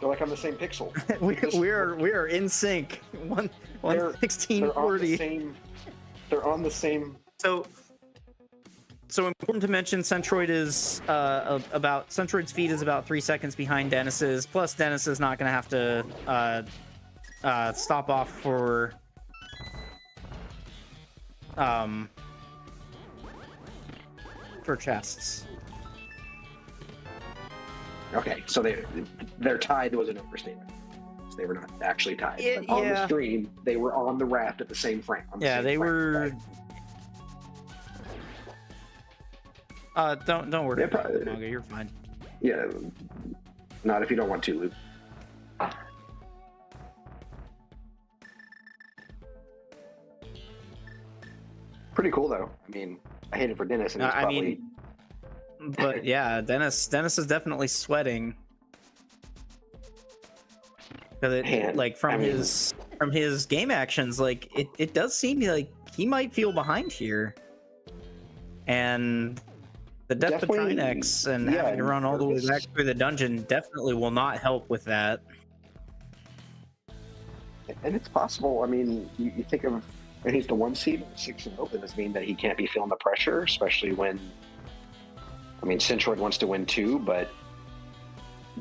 [SPEAKER 1] They're like on the same pixel.
[SPEAKER 2] we are in sync. 1:16:40.
[SPEAKER 1] They're on the same.
[SPEAKER 2] So important to mention, Centroid is Centroid's feed is about 3 seconds behind Dennis's. Plus, Dennis is not going to have to stop off for chests.
[SPEAKER 1] Okay, so they're tied was an overstatement. So they were not actually tied. But on the stream, they were on the raft at the same frame.
[SPEAKER 2] They were. Don't worry. Manga, you're fine.
[SPEAKER 1] Yeah, not if you don't want to, Luke. Pretty cool though. I mean, I hate it for Dennis, and
[SPEAKER 2] but yeah, Dennis is definitely sweating because from his game actions, like it does seem like he might feel behind here, and the death of Trinex and having to run all the way back through the dungeon definitely will not help with that.
[SPEAKER 1] And it's possible. I mean, you think of, and he's the 1 seed, 6-0. Does this mean that he can't be feeling the pressure, especially when? I mean, Centroid wants to win too, but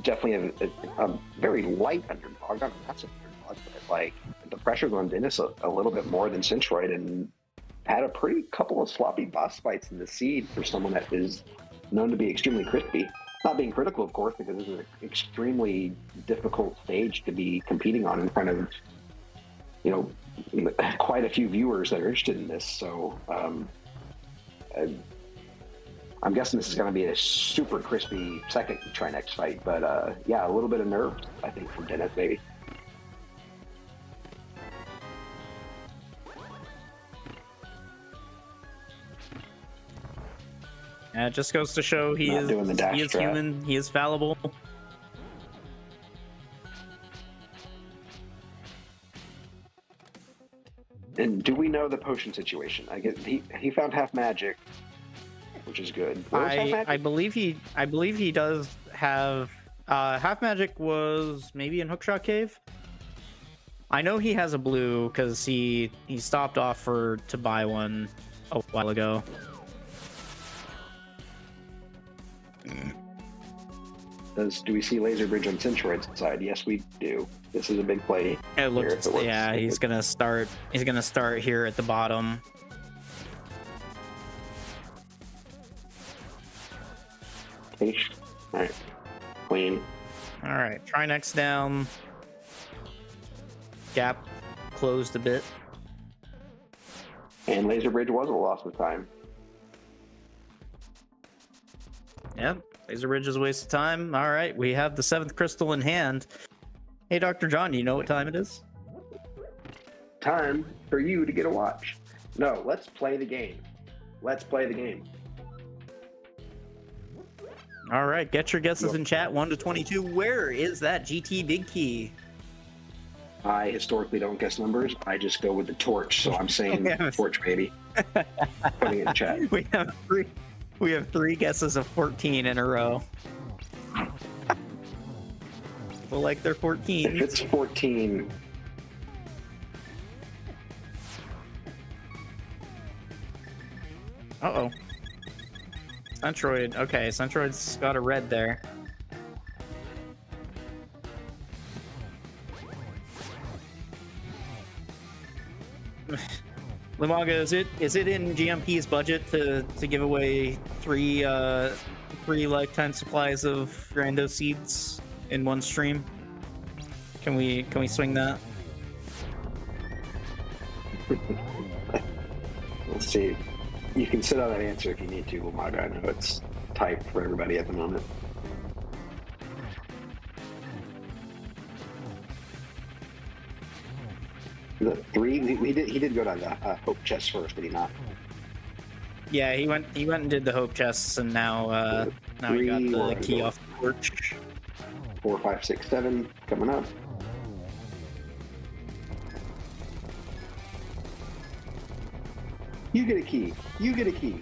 [SPEAKER 1] definitely a very light underdog, not a massive underdog, but like the pressure's on Dennis a little bit more than Centroid, and had a pretty couple of sloppy boss fights in the seed for someone that is known to be extremely crispy. Not being critical, of course, because this is an extremely difficult stage to be competing on in front of, quite a few viewers that are interested in this. So I'm guessing this is going to be a super crispy second Trinex fight, but a little bit of nerve, I think, from Dennis, maybe.
[SPEAKER 2] It just goes to show he is human, he is fallible.
[SPEAKER 1] And do we know the potion situation? I guess he found half magic, which is good.
[SPEAKER 2] I believe he does have half magic. Was maybe in Hookshot Cave. I know he has a blue because he stopped off to buy one a while ago.
[SPEAKER 1] Do we see Laser Bridge on Centroid's side? Yes, we do. This is a big play.
[SPEAKER 2] It looks, he's gonna start here at the bottom.
[SPEAKER 1] All right, clean.
[SPEAKER 2] All right, Trinex down. gap closed a bit.
[SPEAKER 1] And Laser Bridge was a loss of time.
[SPEAKER 2] Yep, Laser Bridge is a waste of time. All right, we have the 7th crystal in hand. Hey, Dr. John, do you know what time it is?
[SPEAKER 1] Time for you to get a watch. No, let's play the game. Let's play the game.
[SPEAKER 2] All right, get your guesses in chat, 1 to 22. Where is that GT big key?
[SPEAKER 1] I historically don't guess numbers. I just go with the torch. So I'm saying torch, baby. Putting it in chat.
[SPEAKER 2] We have 3 guesses of 14 in a row. Well, like they're 14.
[SPEAKER 1] If it's 14.
[SPEAKER 2] Uh-oh. Centroid. Okay, Centroid's got a red there. Limaga, is it in GMP's budget to give away 3 lifetime supplies of rando seeds in one stream? Can we swing that?
[SPEAKER 1] Let's see. You can sit on that answer if you need to, Limaga. I know it's tight for everybody at the moment. The 3, he did go down the hope chest first, did he not?
[SPEAKER 2] Yeah, he went and did the hope chests, and now he got the key off the porch.
[SPEAKER 1] 4, 5, 6, 7 coming up. You get a key. You get a key.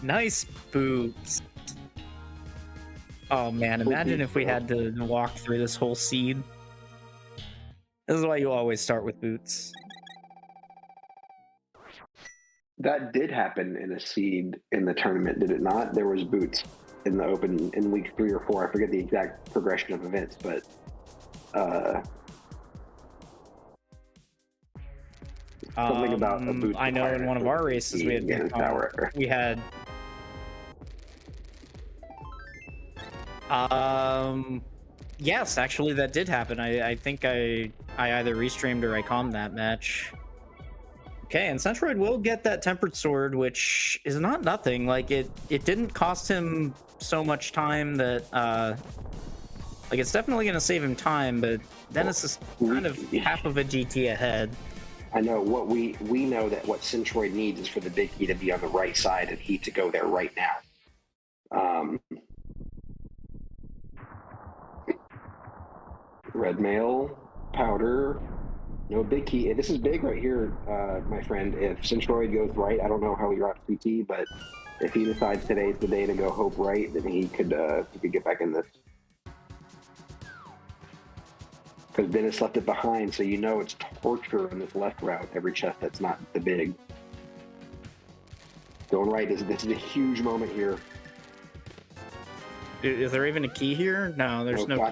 [SPEAKER 2] Nice boots. Oh man, imagine if we had to walk through this whole seed. This is why you always start with boots.
[SPEAKER 1] That did happen in a seed in the tournament, did it not? There was boots in the open in week 3 or 4. I forget the exact progression of events, but something about a boot.
[SPEAKER 2] I know in one of our races we had yes, actually that did happen. I think I either restreamed or I calmed that match. Okay, and Centroid will get that tempered sword, which is not nothing. Like it didn't cost him so much time that like it's definitely gonna save him time, but Dennis is kind of half of a GT ahead.
[SPEAKER 1] I know what we know that what Centroid needs is for the big key to be on the right side and he to go there right now. Red mail, powder, no big key. This is big right here, my friend. If Centroid goes right, I don't know how he routes PT, but if he decides today's the day to go hope right, then he could get back in this. Because Dennis left it behind, so you know it's torture in this left route. Every chest that's not the big. Going right this is a huge moment here.
[SPEAKER 2] Is there even a key here? No, there's no key.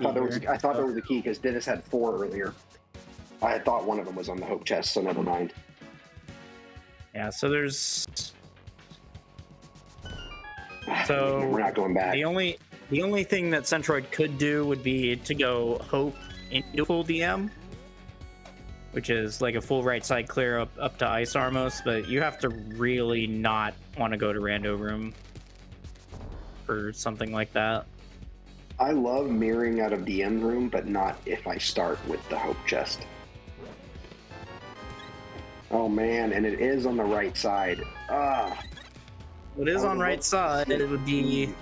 [SPEAKER 1] I thought there was a key because Dennis had 4 earlier. I had thought one of them was on the hope chest, so never mind.
[SPEAKER 2] Yeah, so there's. So
[SPEAKER 1] we're not going back.
[SPEAKER 2] The only thing that Centroid could do would be to go hope into full DM, which is like a full right side clear up to Ice Armos, but you have to really not want to go to Rando Room for something like that.
[SPEAKER 1] I love mirroring out of DM room, but not if I start with the hope chest. Oh man, and it is on the right side.
[SPEAKER 2] It is on right side. It would be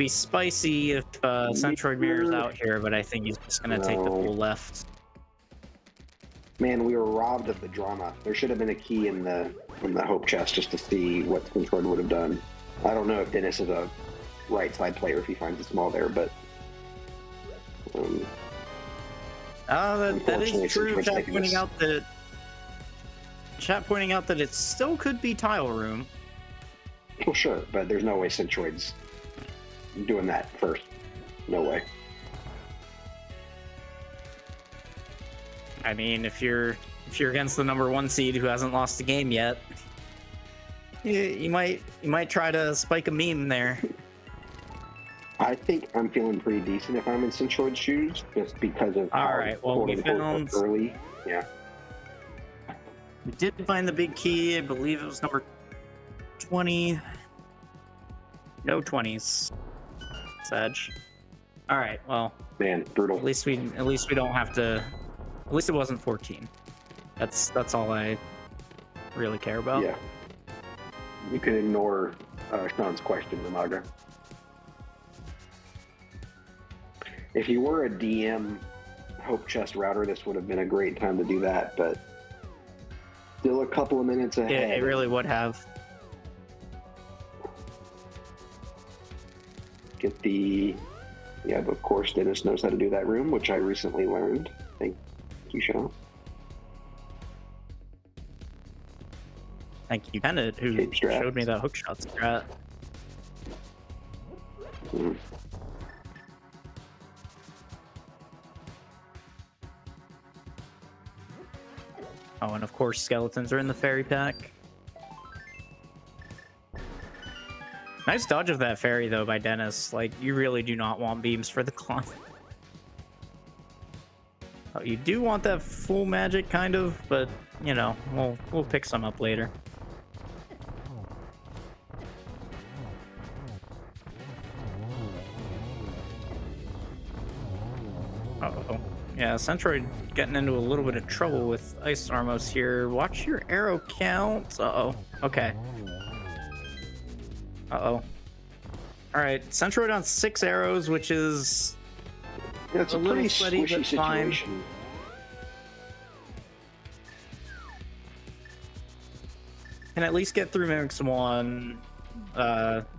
[SPEAKER 2] spicy if Centroid mirrors out here, but I think he's just gonna take the full left.
[SPEAKER 1] Man, we were robbed of the drama. There should have been a key in the hope chest just to see what Centroid would have done. I don't know if Dennis is a right side player if he finds it small there, but
[SPEAKER 2] that is true. Chat pointing out that it still could be tile room.
[SPEAKER 1] Well, sure, but there's no way Centroid's doing that first. No way.
[SPEAKER 2] I mean, if you're against the number 1 seed who hasn't lost a game yet. you might try to spike a meme there.
[SPEAKER 1] I think I'm feeling pretty decent if I'm in Centroid's shoes, just because of
[SPEAKER 2] All
[SPEAKER 1] how
[SPEAKER 2] right, well,
[SPEAKER 1] quote
[SPEAKER 2] we
[SPEAKER 1] unquote
[SPEAKER 2] found
[SPEAKER 1] early. Yeah.
[SPEAKER 2] we did find the big key. I believe it was number 20. No 20s. Sedge. All right, well,
[SPEAKER 1] Man, brutal.
[SPEAKER 2] at least we don't have to. At least it wasn't 14. That's all I really care about.
[SPEAKER 1] Yeah. You can ignore Sean's question, Namaga. If you were a DM Hope Chest router, this would have been a great time to do that, but still a couple of minutes ahead.
[SPEAKER 2] It really would have.
[SPEAKER 1] Get the... Yeah, but of course Dennis knows how to do that room, which I recently learned. Thank you, Sean.
[SPEAKER 2] Thank you, Bennett, who
[SPEAKER 1] Cape strat.
[SPEAKER 2] showed me that hookshot strat.
[SPEAKER 1] Mm.
[SPEAKER 2] Oh, and of course, skeletons are in the fairy pack. Nice dodge of that fairy, though, by Dennis. Like, you really do not want beams for the climb. Oh, you do want that full magic, kind of, but, you know, we'll pick some up later. Uh-oh. Yeah, Centroid getting into a little bit of trouble with Ice Armos here. Watch your arrow count. Uh-oh. Okay. Uh-oh. Alright, Centroid on 6 arrows, which is...
[SPEAKER 1] Yeah, it's a
[SPEAKER 2] little
[SPEAKER 1] pretty
[SPEAKER 2] sweaty,
[SPEAKER 1] squishy
[SPEAKER 2] but fine.
[SPEAKER 1] situation.
[SPEAKER 2] Can at least get through Mimics 1,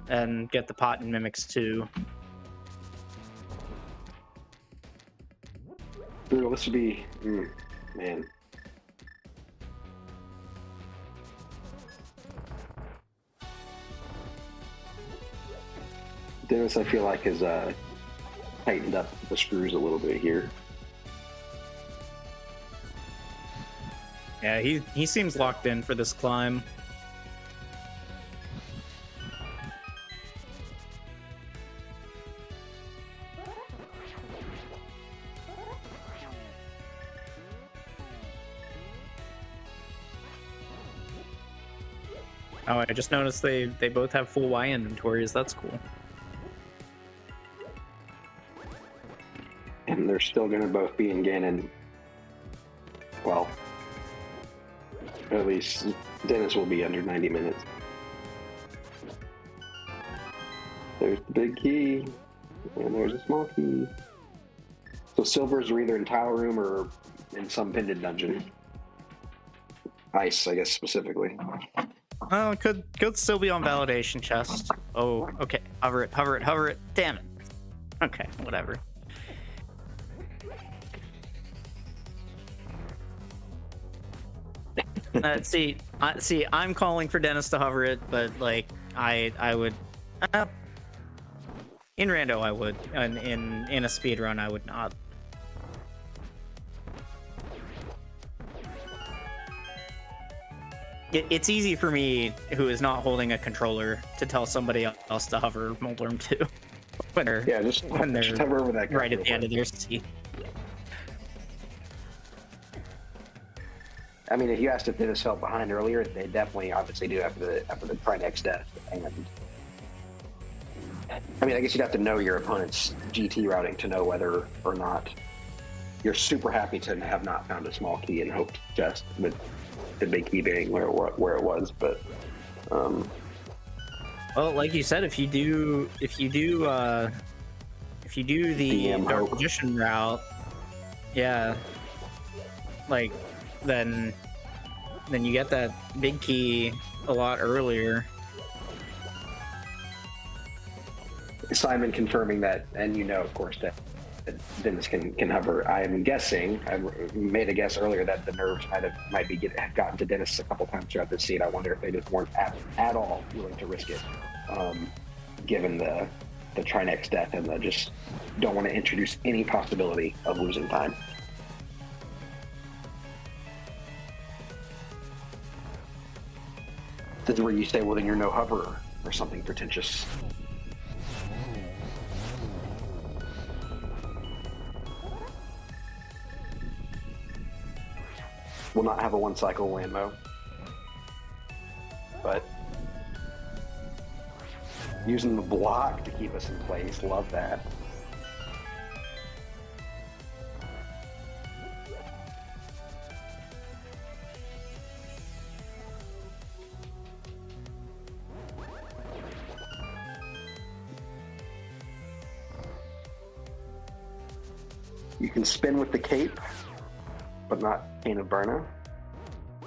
[SPEAKER 2] and get the pot in Mimics 2.
[SPEAKER 1] Brutal, this would be... man. Dennis, I feel like, has tightened up the screws a little bit here.
[SPEAKER 2] Yeah, he seems locked in for this climb. Oh, I just noticed they both have full Y inventories. That's cool.
[SPEAKER 1] And they're still going to both be in Ganon. Well, at least Dennis will be under 90 minutes. There's the big key, and there's a small key. So silvers are either in tile room or in some pendant dungeon. Ice, I guess, specifically.
[SPEAKER 2] Oh, could still be on validation chest. Oh, okay. Hover it, hover it, hover it. Damn it. Okay, whatever. See, I'm calling for Dennis to hover it, but like I would, in rando I would, and in a speed run I would not. It's easy for me, who is not holding a controller, to tell somebody else to hover Moldorm 2 when they're
[SPEAKER 1] just hover over that
[SPEAKER 2] right at the end of their seat.
[SPEAKER 1] I mean, if you asked if Dennis fell behind earlier, they definitely, obviously, do after the Trinex death. And I mean, I guess you'd have to know your opponent's GT routing to know whether or not you're super happy to have not found a small key and hoped just with the big key being where it was. But
[SPEAKER 2] well, like you said, if you do the
[SPEAKER 1] DM
[SPEAKER 2] Dark
[SPEAKER 1] hope.
[SPEAKER 2] Magician route, yeah, like then you get that big key a lot earlier.
[SPEAKER 1] Simon confirming that, and of course, that Dennis can hover. I am guessing, I made a guess earlier that the nerves might be gotten to Dennis a couple times throughout this scene. I wonder if they just weren't at all willing to risk it, given the Trinex death, and they just don't want to introduce any possibility of losing time. This is where you say, well, then you're no hoverer or something pretentious. Will not have a one cycle Whammo, but using the block to keep us in place, love that. You can spin with the cape, but not Cane of Burna,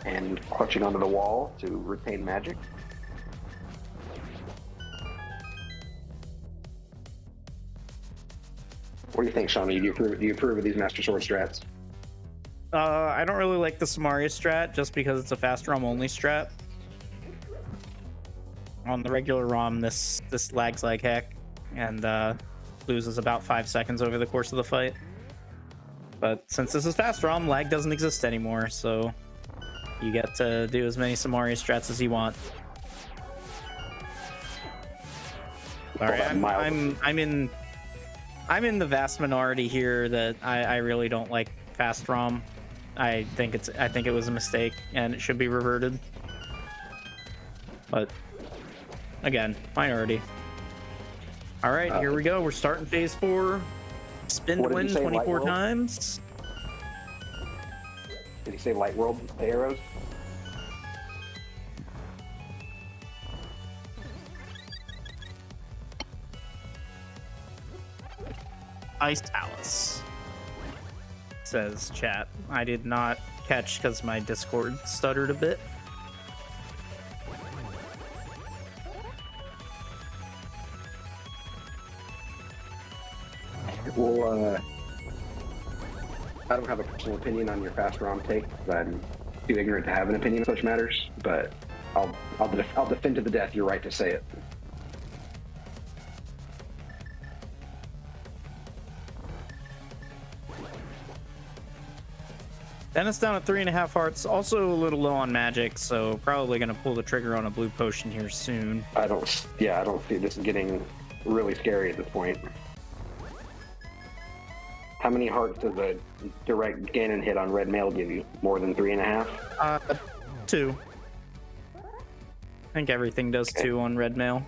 [SPEAKER 1] and clutching onto the wall to retain magic. What do you think, Shawnee? Do you approve of these Master Sword strats?
[SPEAKER 2] I don't really like the Samaria strat just because it's a fast ROM only strat. On the regular ROM, this lags like heck and loses about 5 seconds over the course of the fight. But since this is fast ROM, lag doesn't exist anymore, so you get to do as many Samaria strats as you want. Sorry, I'm in the vast minority here that I really don't like fast ROM. I think it was a mistake and it should be reverted. But again, minority. All right, here we go. We're starting phase 4. Spin to win 24 times.
[SPEAKER 1] Did he say Light World, the arrows?
[SPEAKER 2] Ice Palace, says chat. I did not catch because my Discord stuttered a bit.
[SPEAKER 1] Well, I don't have a personal opinion on your fast ROM take, because I'm too ignorant to have an opinion on such matters, but I'll defend to the death your right to say it.
[SPEAKER 2] Dennis down at 3.5 hearts, also a little low on magic, so probably gonna pull the trigger on a blue potion here soon.
[SPEAKER 1] I don't see this getting really scary at this point. How many hearts does a direct Ganon hit on red mail give you? More than 3.5?
[SPEAKER 2] 2. I think everything does 2 on red mail.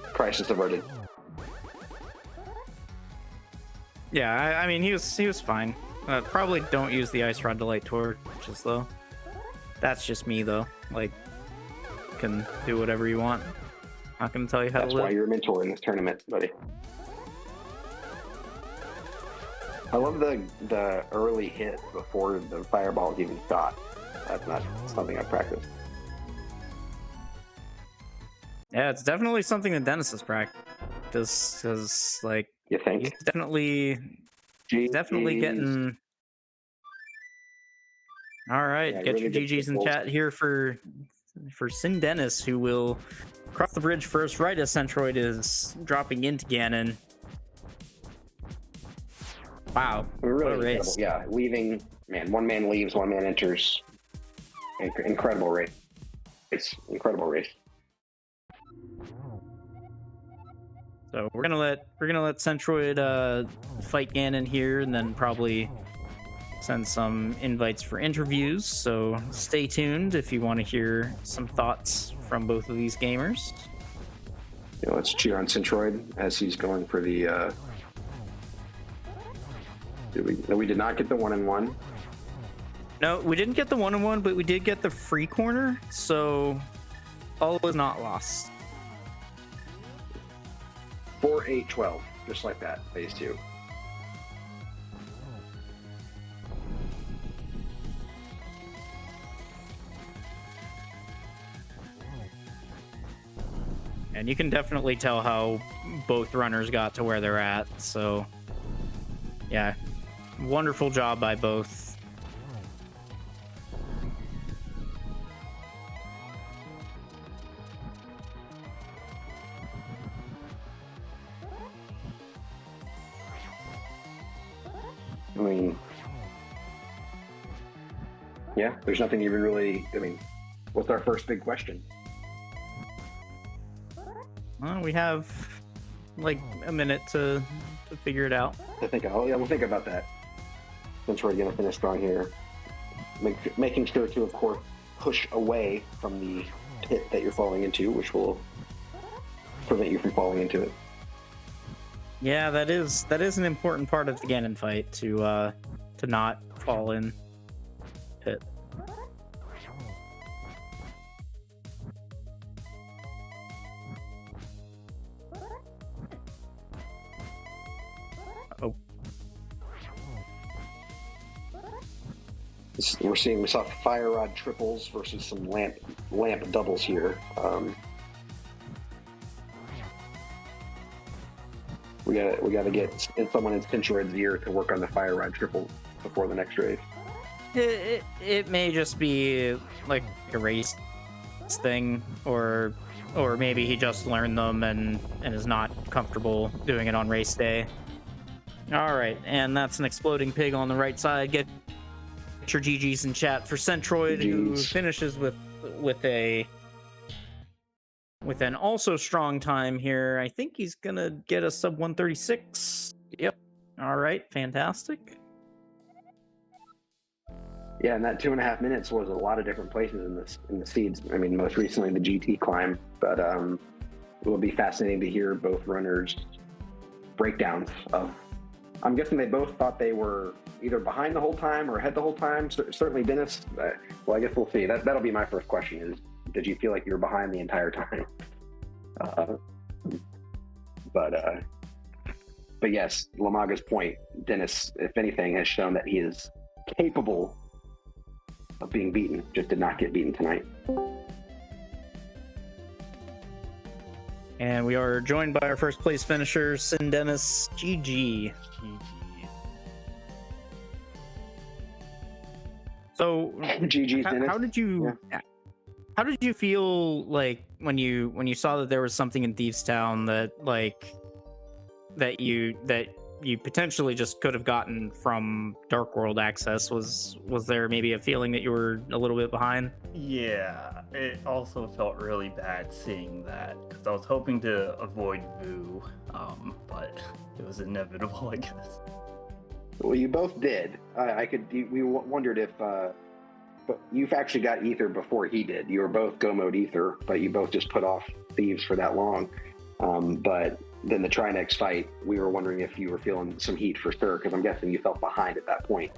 [SPEAKER 1] Crisis averted.
[SPEAKER 2] Yeah, I mean he was fine. Probably don't use the Ice Rod to light torches though. That's just me though. Like, you can do whatever you want. Not gonna tell you how to live.
[SPEAKER 1] That's why you're a mentor in this tournament, buddy. I love the early hit before the fireball's even shot. That's not something I practiced.
[SPEAKER 2] Yeah, it's definitely something that Dennis has practiced. Because, like,
[SPEAKER 1] You think?
[SPEAKER 2] he's definitely getting... All right,
[SPEAKER 1] Yeah,
[SPEAKER 2] get
[SPEAKER 1] really
[SPEAKER 2] your GGs in chat here for Sinneddennis, who will cross the bridge first, right as Centroid is dropping into Ganon. Wow,
[SPEAKER 1] Really
[SPEAKER 2] what a race.
[SPEAKER 1] incredible. Yeah, leaving, man, one man leaves, one man enters. Incredible race. It's incredible race.
[SPEAKER 2] So we're gonna let Centroid fight Ganon here, and then probably send some invites for interviews. So stay tuned if you want to hear some thoughts from both of these gamers.
[SPEAKER 1] Yeah, let's cheer on Centroid as he's going for the. We did not get the 1-in-1.
[SPEAKER 2] No, we didn't get the 1-in-1, but we did get the free corner, so all was not lost.
[SPEAKER 1] 4-8-12, just like that, phase 2.
[SPEAKER 2] And you can definitely tell how both runners got to where they're at, so yeah, wonderful job by both.
[SPEAKER 1] I mean, yeah, there's nothing even really, I mean, what's our first big question?
[SPEAKER 2] Well, we have like a minute to figure it out.
[SPEAKER 1] I think we'll think about that. Since we're going to finish strong here, making sure to, of course, push away from the pit that you're falling into, which will prevent you from falling into it.
[SPEAKER 2] Yeah, that is an important part of the Ganon fight to not fall in pit. Oh.
[SPEAKER 1] We saw fire rod triples versus some lamp doubles here. We gotta get someone in Centroid's ear to work on the fire rod triple before the next race.
[SPEAKER 2] It may just be like a race thing, or maybe he just learned them and is not comfortable doing it on race day. All right, and that's an exploding pig on the right side. Get your GGs in chat for Centroid, who finishes with an also strong time here. I think he's gonna get a sub 136. Yep. All right, fantastic.
[SPEAKER 1] Yeah, and that 2.5 minutes was a lot of different places in the seeds. I mean, most recently the GT climb, but it will be fascinating to hear both runners' breakdowns of. I'm guessing they both thought they were either behind the whole time or ahead the whole time. Certainly Dennis. Well, I guess we'll see. That'll be my first question: is did you feel like you were behind the entire time? But yes, Lamaga's point, Dennis, if anything, has shown that he is capable of being beaten, just did not get beaten tonight.
[SPEAKER 2] And we are joined by our first place finisher, Sinneddennis. GG. So,
[SPEAKER 1] GG's Dennis.
[SPEAKER 2] How did you feel like when you saw that there was something in Thieves Town that you potentially just could have gotten from Dark World access? Was there maybe a feeling that you were a little bit behind?
[SPEAKER 3] Yeah, it also felt really bad seeing that because I was hoping to avoid Vu, but it was inevitable, I guess.
[SPEAKER 1] Well, you both did. We wondered if, but you've actually got Ether before he did. You were both Go Mode Ether, but you both just put off Thieves for that long. But then the Trinex fight, we were wondering if you were feeling some heat for sure, because I'm guessing you felt behind at that point.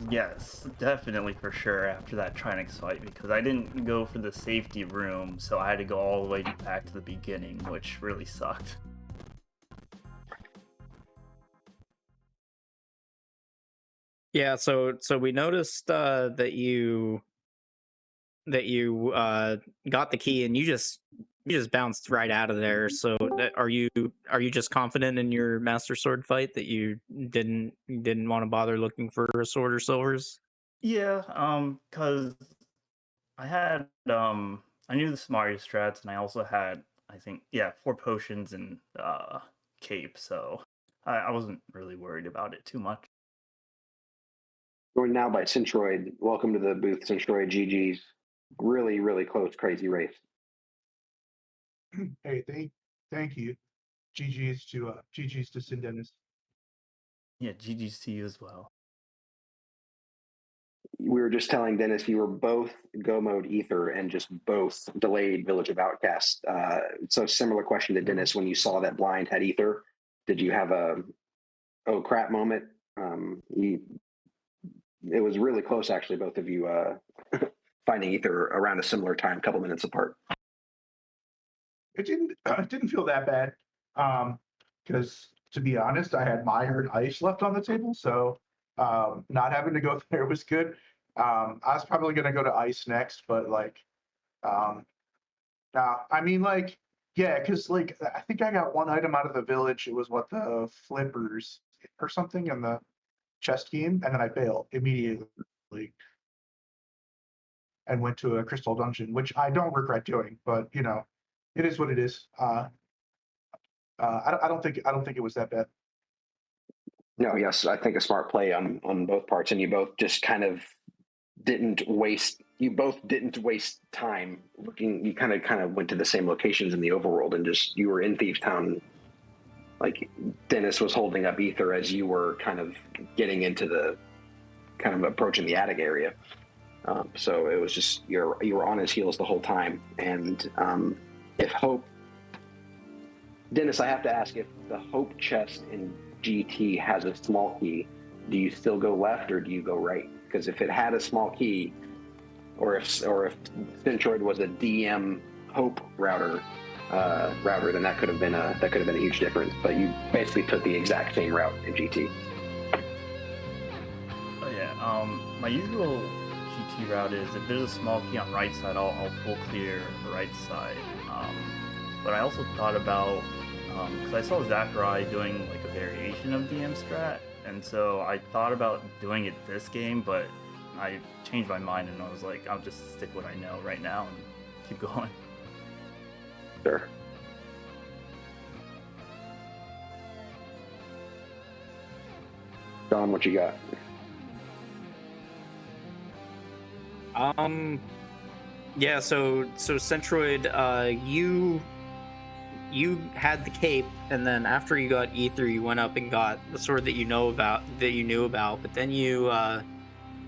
[SPEAKER 3] Yes, definitely for sure after that Trinex fight, because I didn't go for the safety room, so I had to go all the way back to the beginning, which really sucked.
[SPEAKER 2] Yeah, so we noticed that you got the key and you just bounced right out of there. So are you just confident in your Master Sword fight that you didn't want to bother looking for a sword or silvers?
[SPEAKER 3] Yeah, cause I had I knew the Smarty strats, and I also had, I think, 4 potions and cape, so I wasn't really worried about it too much.
[SPEAKER 1] Joined now by Centroid. Welcome to the booth, Centroid. GG's. Really, really close, crazy race.
[SPEAKER 4] Hey, thank you. GG's to Sinneddennis.
[SPEAKER 3] Yeah, GG's to you as well.
[SPEAKER 1] We were just telling Dennis you were both Go Mode Ether and just both delayed Village of Outcasts. So similar question to Dennis: when you saw that blind had Ether, did you have a oh crap moment? It was really close, actually. Both of you finding Ether around a similar time, a couple minutes apart.
[SPEAKER 4] It didn't feel that bad, because to be honest, I had Mire and Ice left on the table, so not having to go there was good. I was probably gonna go to Ice next, but like, I mean, like, yeah, because like I think I got one item out of the village. It was the flippers or something in the chest game, and then I bailed immediately and went to a crystal dungeon, which I don't regret doing, but you know, it is what it is. I don't think it was that bad.
[SPEAKER 1] No, yes, I think a smart play on both parts, and you both just kind of didn't waste you both didn't waste time looking. You kind of went to the same locations in the overworld, and just you were in Thieves Town. Like Dennis was holding up Ether as you were kind of getting into the kind of approaching the attic area. So it was just you were on his heels the whole time. And if Hope, Dennis, I have to ask, if the Hope chest in GT has a small key, do you still go left or do you go right? Because if it had a small key, or if Centroid was a DM Hope router, then that could have been a huge difference. But you basically took the exact same route in GT.
[SPEAKER 3] Oh yeah. My usual GT route is if there's a small key on right side, I'll full clear the right side. But I also thought about because I saw Zachary doing like a variation of DM strat, and so I thought about doing it this game, but I changed my mind and I was like, I'll just stick what I know right now and keep going.
[SPEAKER 1] Sure. Don, what you got?
[SPEAKER 2] Yeah, so Centroid, you had the cape, and then after you got Ether, you went up and got the sword that you knew about, but then you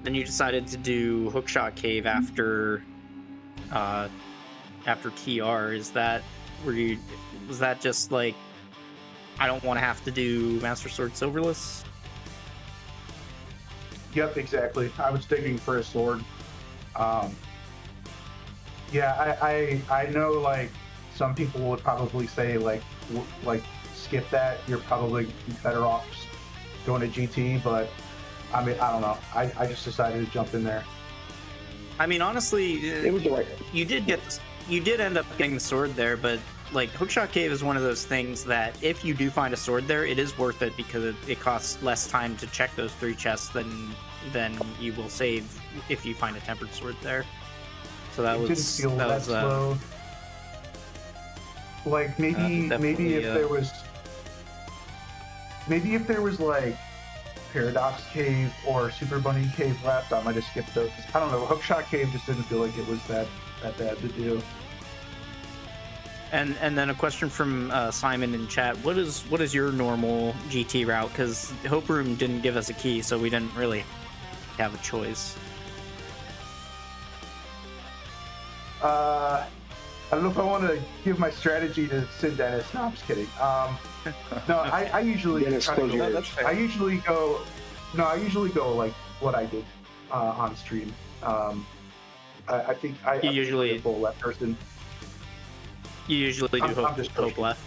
[SPEAKER 2] decided to do Hookshot Cave after TR. Was that just like, I don't want to have to do Master Sword Silverless?
[SPEAKER 4] Yep, exactly. I was digging for a sword. Yeah, I know, like, some people would probably say, like skip that. You're probably better off just going to GT, but I mean, I don't know. I just decided to jump in there.
[SPEAKER 2] I mean, honestly,
[SPEAKER 1] It was the right.
[SPEAKER 2] you did end up getting the sword there, but like Hookshot Cave is one of those things that if you do find a sword there, it is worth it because it costs less time to check those 3 chests than you will save if you find a tempered sword there. So that
[SPEAKER 4] It
[SPEAKER 2] was
[SPEAKER 4] didn't feel that slow. Like maybe if there was like Paradox Cave or Super Bunny Cave left, I might have skipped those. I don't know. Hookshot Cave just didn't feel like it was that bad to do.
[SPEAKER 2] And then a question from Simon in chat: What is your normal GT route? Because Hope Room didn't give us a key, so we didn't really have a choice.
[SPEAKER 4] I don't know if I want to give my strategy to Sinneddennis. No, I'm just kidding. No, I usually
[SPEAKER 1] Dennis,
[SPEAKER 4] try to
[SPEAKER 1] close your
[SPEAKER 4] go,
[SPEAKER 1] ears.
[SPEAKER 4] I usually go like what I did on stream. I think I'm
[SPEAKER 2] usually
[SPEAKER 4] a full left person.
[SPEAKER 2] You usually do
[SPEAKER 4] I'm just
[SPEAKER 2] Hope
[SPEAKER 4] pushing.
[SPEAKER 2] left.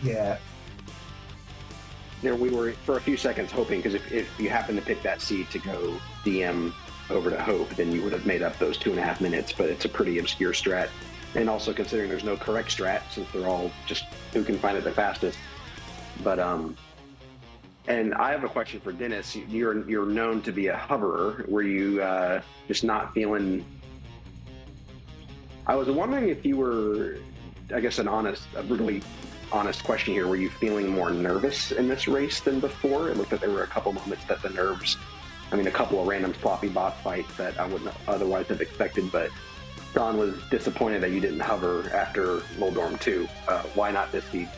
[SPEAKER 4] Yeah.
[SPEAKER 1] We were for a few seconds hoping, because if you happen to pick that seed to go DM over to Hope, then you would have made up those 2.5 minutes. But it's a pretty obscure strat, and also considering there's no correct strat, since they're all just who can find it the fastest. But and I have a question for Dennis. You're known to be a hoverer. Were you just not feeling? I was wondering if you were, I guess, a brutally honest question here. Were you feeling more nervous in this race than before? It looked like there were a couple moments that the nerves, a couple of random sloppy boss fights that I wouldn't otherwise have expected, but Don was disappointed that you didn't hover after Moldorm 2. Why not this seed?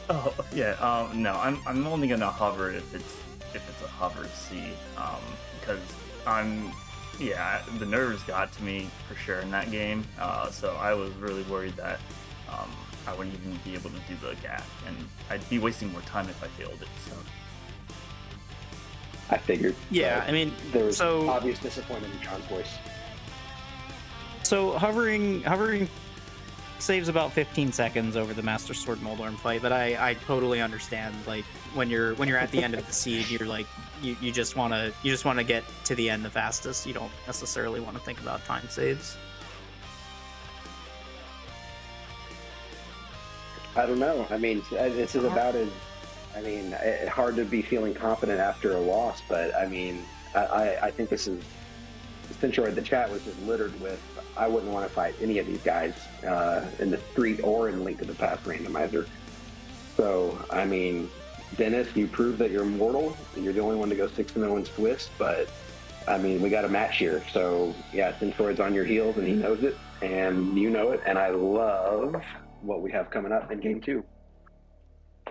[SPEAKER 3] Oh yeah, no, I'm only gonna hover if it's a hover seed, because the nerves got to me for sure in that game, so I was really worried that I wouldn't even be able to do the gap, and I'd be wasting more time if I failed it. So
[SPEAKER 1] I figured.
[SPEAKER 2] Yeah,
[SPEAKER 1] there was obvious disappointment in John's voice.
[SPEAKER 2] So hovering saves about 15 seconds over the Master Sword Moldorm fight, but I totally understand. Like when you're at the end of the seed, you're like you just want to get to the end the fastest. You don't necessarily want to think about time saves.
[SPEAKER 1] I don't know. This is about as. Hard to be feeling confident after a loss, but I think this is. Centroid, the chat was just littered with, I wouldn't want to fight any of these guys in the street or in Link to the Past randomizer. So, Dennis, you proved that you're mortal. You're the only one to go 6-0 in Swiss, but I mean, we got a match here. So, yeah, Centroid's on your heels, and he knows it, and you know it. And I love what we have coming up in game 2,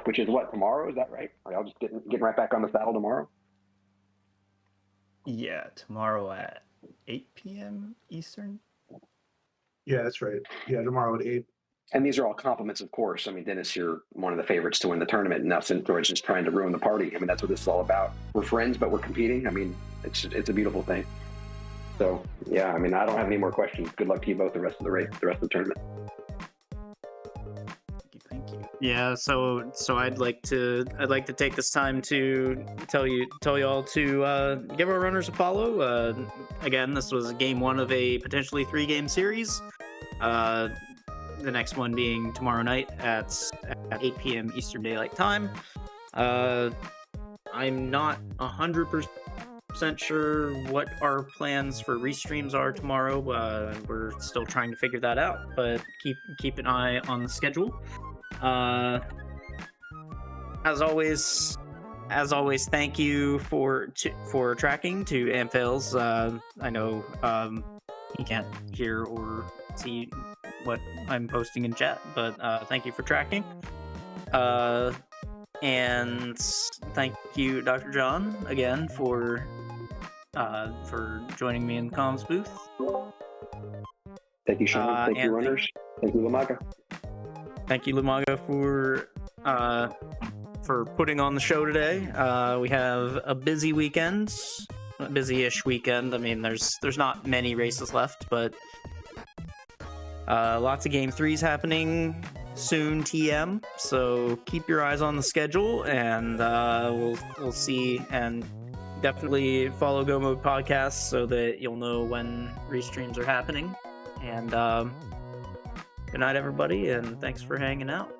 [SPEAKER 1] which is what, tomorrow? Is that right? Are y'all just getting right back on the saddle tomorrow?
[SPEAKER 3] Yeah, tomorrow at 8 p.m. Eastern.
[SPEAKER 4] Yeah, that's right. Yeah, tomorrow at 8.
[SPEAKER 1] And these are all compliments, of course. I mean, Dennis, you're one of the favorites to win the tournament, and now Centroid's just trying to ruin the party. I mean, that's what this is all about. We're friends, but we're competing. I mean, it's a beautiful thing. So, yeah, I mean, I don't have any more questions. Good luck to you both the rest of the race, the rest of the tournament.
[SPEAKER 3] Thank you.
[SPEAKER 2] Yeah, so I'd like to take this time to tell you all to give our runners a follow. Again, this was game 1 of a potentially 3-game series. The next one being tomorrow night at 8 p.m. Eastern Daylight Time. I'm not 100% sure what our plans for restreams are tomorrow. We're still trying to figure that out, but keep an eye on the schedule. As always, thank you for tracking to Amphails. I know you can't hear or see what I'm posting in chat, but thank you for tracking. And thank you, Dr. John, again for joining me in the comms booth.
[SPEAKER 1] Thank you, Sean. Thank you, runners. Thank you, Lamaga.
[SPEAKER 2] Thank you, Lamaga, for putting on the show today. We have a busy weekend, a busy-ish weekend. I mean, there's not many races left, but lots of game 3s happening soon, TM. So keep your eyes on the schedule, and we'll see. And definitely follow Go Mode Podcast so that you'll know when restreams are happening. And good night, everybody, and thanks for hanging out.